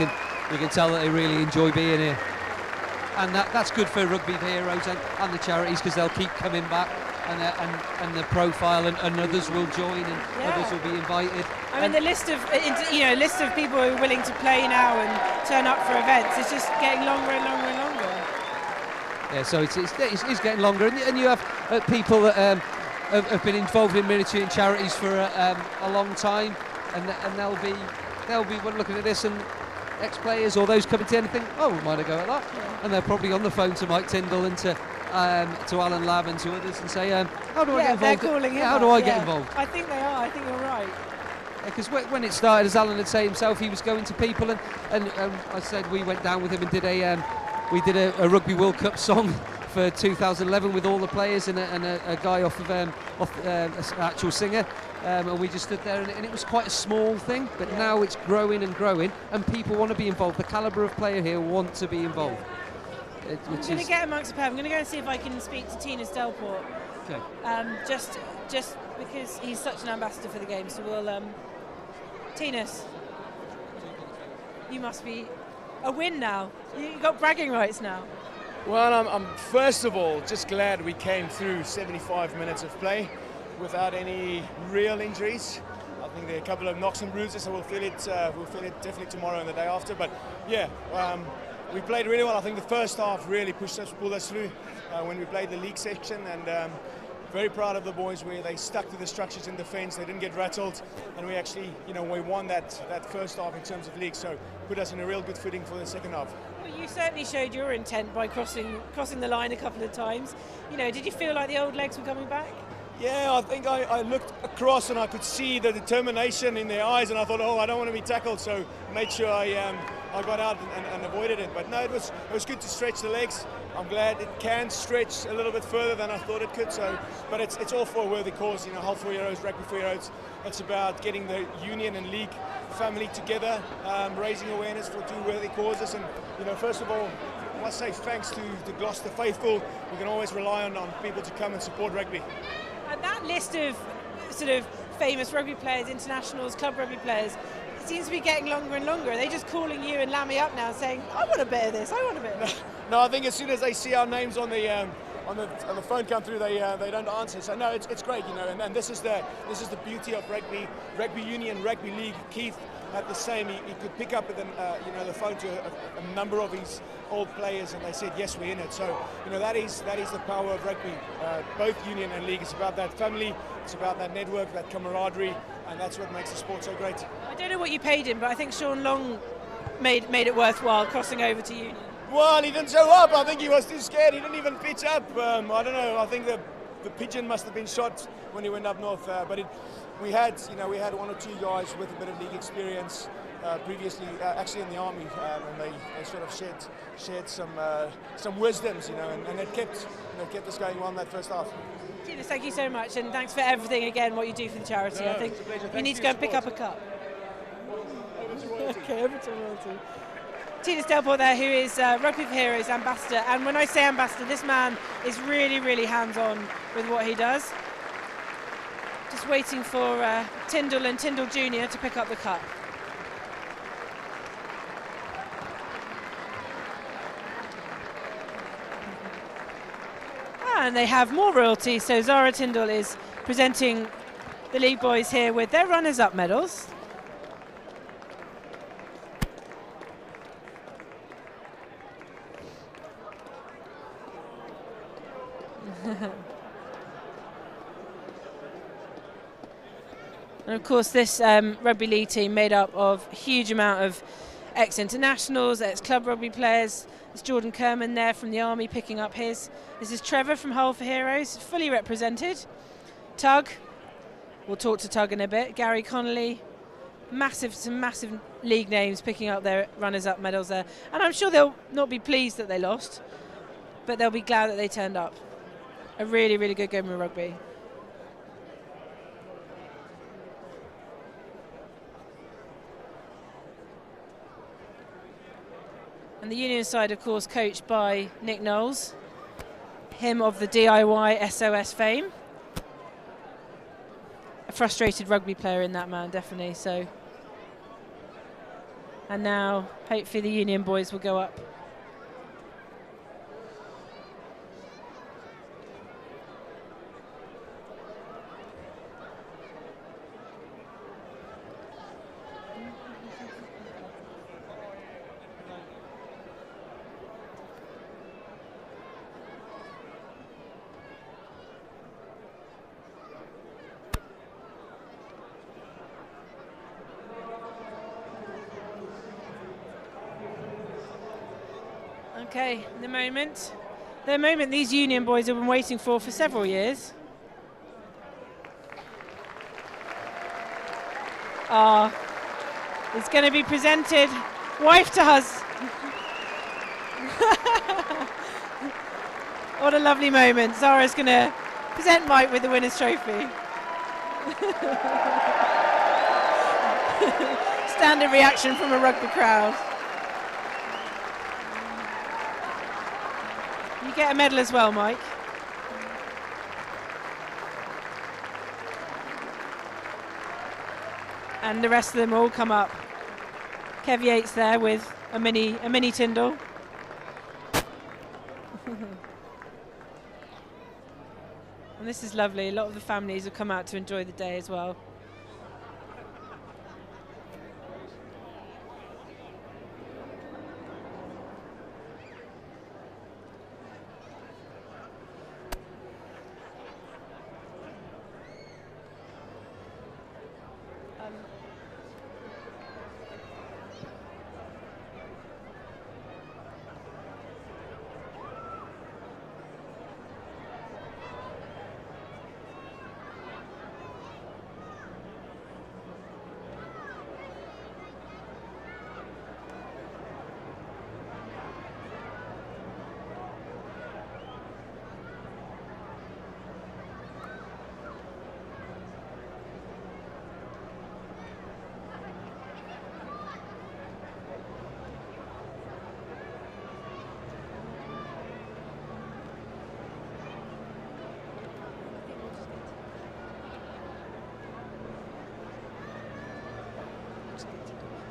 can tell that they really enjoy being here, and that's good for Rugby Heroes and the charities, because they'll keep coming back and the profile, and others will join, and others will be invited. I mean, the list of people who are willing to play now and turn up for events is just getting longer and longer and longer. Yeah, so it's getting longer, and you have people that have been involved in military and charities for a long time, and they'll be looking at this, and ex-players or those coming to anything, oh, we might have go at that, and they're probably on the phone to Mike Tyndall and to Alan Labb and to others and say, how do I get involved? They're calling him how do I get involved? I think they are. I think you're right. Because when it started, as Alan had said himself, he was going to people, and I said we went down with him and did a Rugby World Cup song for 2011 with all the players and a guy off an actual singer, and we just stood there, and it was quite a small thing, but now it's growing and growing, and people want to be involved. The calibre of player here want to be involved. I'm going to get amongst the pair. I'm going to go and see if I can speak to Tinas Delport. Okay. Just because he's such an ambassador for the game, so we'll. Tinas, you must be a win now. You've got bragging rights now. Well, I'm first of all just glad we came through 75 minutes of play without any real injuries. I think there are a couple of knocks and bruises, so we'll feel it definitely tomorrow and the day after. But yeah, we played really well. I think the first half really pulled us through when we played the league section, and very proud of the boys where they stuck to the structures in defence. They didn't get rattled, and we actually, we won that first half in terms of league. So put us in a real good footing for the second half. Well, you certainly showed your intent by crossing the line a couple of times. Did you feel like the old legs were coming back? Yeah, I think I looked across and I could see the determination in their eyes, and I thought, I don't want to be tackled, so made sure I got out and avoided it. But no, it was good to stretch the legs. I'm glad it can stretch a little bit further than I thought it could. So, but it's all for a worthy cause. Health for Heroes, Rugby for Heroes. It's about getting the union and league family together, raising awareness for two worthy causes. And first of all, I must say thanks to the Gloucester faithful. We can always rely on people to come and support rugby. And that list of sort of famous rugby players, internationals, club rugby players, it seems to be getting longer and longer. Are they just calling you and Lammy up now saying, I want a bit of this, I want a bit of this? No, I think as soon as they see our names on the phone come through, they don't answer. So no, it's great, and this is the beauty of Rugby Union, Rugby League. Keith had the same. He could pick up the phone to a number of his old players, and they said yes, we're in it. So that is the power of rugby, both union and league. It's about that family, it's about that network, that camaraderie, and that's what makes the sport so great. I don't know what you paid him, but I think Shaun Long made it worthwhile crossing over to Union. Well, he didn't show up. I think he was too scared. He didn't even pitch up. I don't know. I think the pigeon must have been shot when he went up north. But we had one or two guys with a bit of league experience previously, actually in the army, and they sort of shared some wisdoms, and it kept us going well in that first half. Tinas, thank you so much, and thanks for everything again. What you do for the charity, I think you need to go and pick up a cup. Okay, over to royalty. Tinas Delport there, who is Rugby for Heroes ambassador, and when I say ambassador, this man is really, really hands-on with what he does. Just waiting for Tyndall and Tyndall Jr. to pick up the cup. And they have more royalty, so Zara Tyndall is presenting the league boys here with their runners-up medals. And of course this rugby league team made up of a huge amount of ex-internationals, ex-club rugby players. There's Jordan Kerman there from the army picking up his. This is Trevor from Hull for Heroes, fully represented. Tug, we'll talk to Tug in a bit. Gary Connolly, some massive league names picking up their runners-up medals there. And I'm sure they'll not be pleased that they lost, but they'll be glad that they turned up. A really, really good game of rugby. And the Union side, of course, coached by Nick Knowles, him of the DIY SOS fame. A frustrated rugby player in that man, definitely. So, and now, hopefully, the Union boys will go up. Okay, the moment these Union boys have been waiting for several years. It's going to be presented wife to husband. What a lovely moment. Zara's going to present Mike with the winner's trophy. Standard reaction from a rugby crowd. You get a medal as well, Mike. And the rest of them all come up. Kev Yates there with a mini Tyndall. And this is lovely. A lot of the families have come out to enjoy the day as well.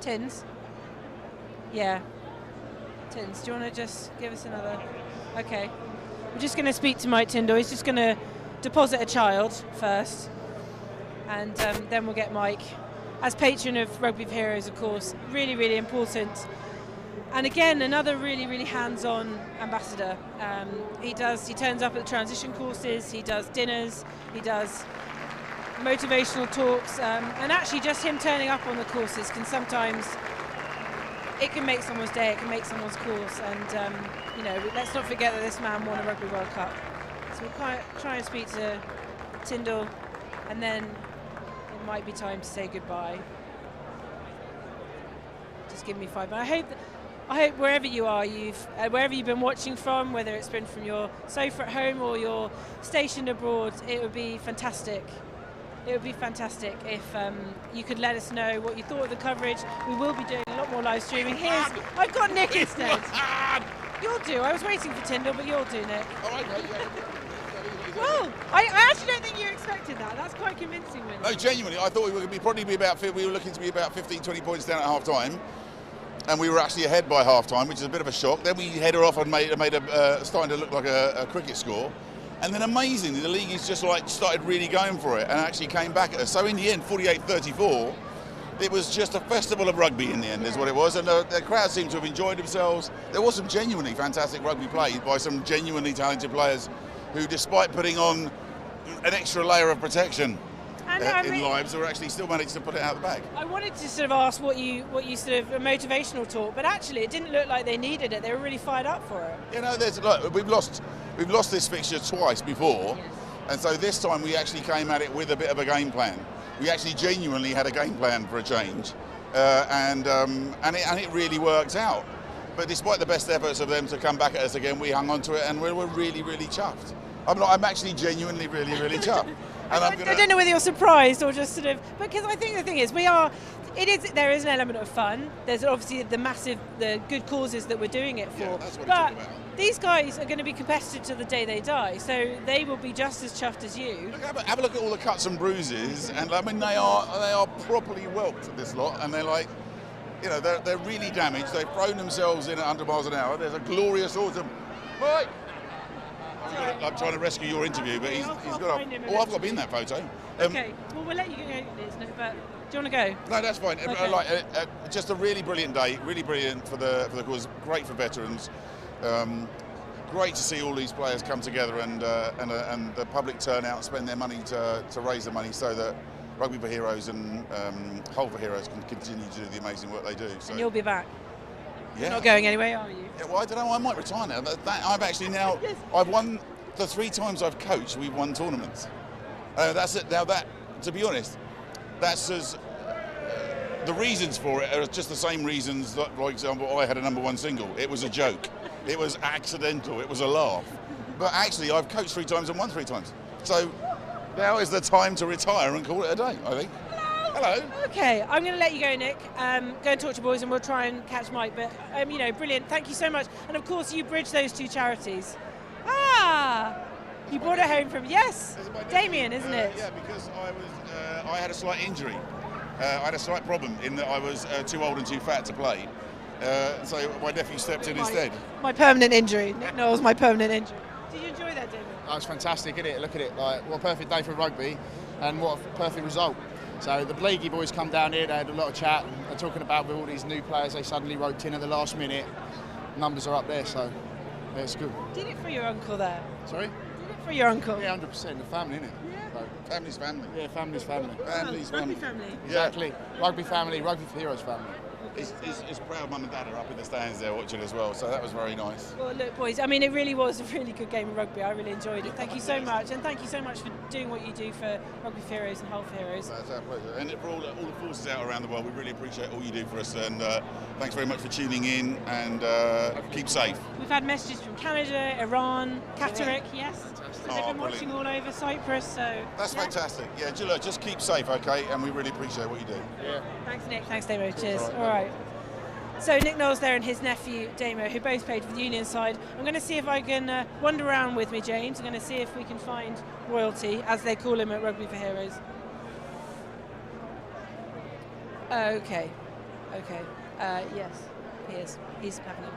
Tins? Yeah. Tins, do you want to just give us another? Okay. We're just going to speak to Mike Tyndall. He's just going to deposit a child first. And then we'll get Mike. As patron of Rugby for Heroes, of course, really, really important. And again, another really, really hands-on ambassador. He turns up at the transition courses, he does dinners, he does motivational talks, and actually just him turning up on the courses can sometimes, it can make someone's day, it can make someone's course, and you know, let's not forget that this man won a Rugby World Cup. So we'll try and speak to Tyndall, and then it might be time to say goodbye. Just give me 5 minutes. I hope wherever you are, wherever you've been watching from, whether it's been from your sofa at home or you're stationed abroad, it would be fantastic. It would be fantastic if you could let us know what you thought of the coverage. We will be doing a lot more live streaming. I've got Nick instead. You'll do. I was waiting for Tyndall, but you'll do, Nick. Well, I actually don't think you expected that. That's quite convincing, Willie. No, genuinely, I thought we were looking to be about 15, 20 points down at half time. And we were actually ahead by half time, which is a bit of a shock. Then we headed off and made starting to look like a cricket score. And then amazingly, the league is just like started really going for it and actually came back at us. So in the end, 48-34, it was just a festival of rugby in the end, is what it was. And the crowd seemed to have enjoyed themselves. There was some genuinely fantastic rugby played by some genuinely talented players who, despite putting on an extra layer of protection in lives, are actually still managed to put it out of the bag. I wanted to sort of ask what you sort of a motivational talk, but actually it didn't look like they needed it. They were really fired up for it. You know, we've lost this fixture twice before, yes. And so this time we actually came at it with a bit of a game plan. We actually genuinely had a game plan for a change, and it really worked out. But despite the best efforts of them to come back at us again, we hung on to it, and we were really, really chuffed. I'm actually genuinely really, really chuffed. And I don't know whether you're surprised or just sort of, because I think the thing is, there is an element of fun. There's obviously the good causes that we're doing it for. Yeah, that's what but it's all about. These guys are going to be competitive to the day they die, so they will be just as chuffed as you. Have a look at all the cuts and bruises, and I mean they are properly whelped, this lot, and they're like, you know, they're really damaged. They've thrown themselves in at 100 miles an hour. There's a glorious autumn. Right. I'm trying to rescue your interview, but he's got. I've got to be in that photo. Okay. Well, we'll let you go, Liz. No, but do you want to go? No, that's fine. Okay. Just a really brilliant day. Really brilliant for the cause. Great for veterans. Great to see all these players come together and the public turn out and spend their money to raise the money so that Rugby for Heroes and Hull for Heroes can continue to do the amazing work they do. So. And you'll be back. Yeah. Not going anywhere, are you? Yeah, well, I don't know. I might retire now. I've actually now. I've won the 3 times I've coached. We've won tournaments. That's it. Now that, to be honest, that's as the reasons for it are just the same reasons that, for example, I had a #1 single. It was a joke. It was accidental. It was a laugh. But actually, I've coached 3 times and won 3 times. So now is the time to retire and call it a day, I think. Hello. Okay, I'm going to let you go, Nick. Go and talk to boys, and we'll try and catch Mike. But brilliant. Thank you so much. And of course, you bridged those 2 charities. You brought it home from Damien, isn't it? Yeah, because I had a slight injury. I had a slight problem in that I was too old and too fat to play. So my nephew stepped in instead. My permanent injury. Nick Knowles, my permanent injury. Did you enjoy that, Damien? That was fantastic, isn't it? Look at it. Like, what a perfect day for rugby, and what a perfect result. So the Bleaky boys come down here, they had a lot of chat, and they're talking about with all these new players they suddenly roped in at the last minute. Numbers are up there, so yeah, it's good. Did it for your uncle there? Sorry? Did it for your uncle? Yeah, 100%. The family, innit? Yeah. So, Family's family. yeah, family's family. Family's Rugby family. family. Exactly. Rugby family, Rugby for Heroes family. His proud mum and dad are up in the stands there watching as well, so that was very nice. Well, look, boys, I mean, it really was a really good game of rugby. I really enjoyed it. Thank you so much, and thank you so much for doing what you do for Rugby for Heroes and Hull for Heroes. That's our pleasure. And for all the forces out around the world, we really appreciate all you do for us, and thanks very much for tuning in, and keep safe. We've had messages from Canada, Iran, Qatar, yes. They've been watching all over Cyprus, so... That's fantastic. Yeah, just keep safe, okay? And we really appreciate what you do. Yeah. Thanks, Nick. Thanks, Damo. Cheers. All right. So Nick Knowles there and his nephew Damo, who both played for the Union side. I'm going to see if I can wander around with me, James. I'm going to see if we can find royalty, as they call him at Rugby for Heroes. Okay. Yes, he is. He's having him.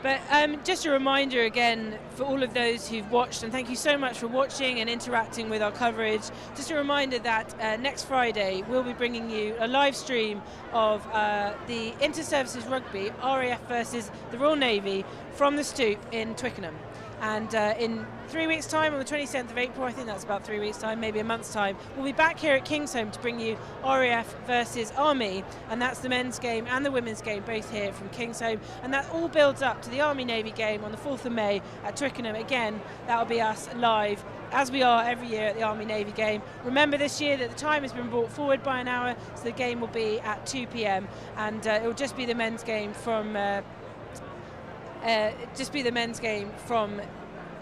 But just a reminder again for all of those who've watched, and thank you so much for watching and interacting with our coverage. Just a reminder that next Friday we'll be bringing you a live stream of the Inter-Services Rugby, RAF versus the Royal Navy, from the Stoop in Twickenham. And in 3 weeks' time, on the 27th of April, I think that's about 3 weeks' time, maybe a month's time, we'll be back here at Kingsholm to bring you RAF versus Army, and that's the men's game and the women's game, both here from Kingsholm. And that all builds up to the Army-Navy game on the 4th of May at Twickenham. Again, that'll be us live, as we are every year at the Army-Navy game. Remember this year that the time has been brought forward by an hour, so the game will be at 2 p.m. and it will just be the men's game from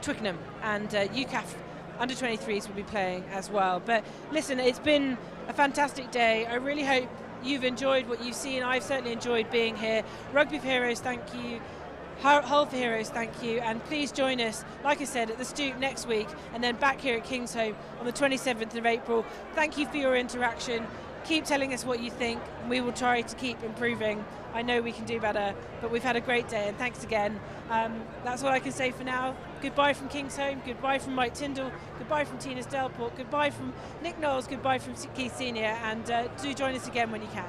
Twickenham, and UCAF under 23s will be playing as well. But listen, it's been a fantastic day. I really hope you've enjoyed what you've seen. I've certainly enjoyed being here. Rugby for Heroes, thank you. Hull for Heroes, thank you. And please join us, like I said, at the Stoop next week, and then back here at Kingsholm on the 27th of April. Thank you for your interaction. Keep telling us what you think, and we will try to keep improving. I know we can do better, but we've had a great day, and thanks again. That's all I can say for now. Goodbye from Kingsholm, goodbye from Mike Tyndall, goodbye from Tina Stelport, goodbye from Nick Knowles, goodbye from Keith Senior, and do join us again when you can.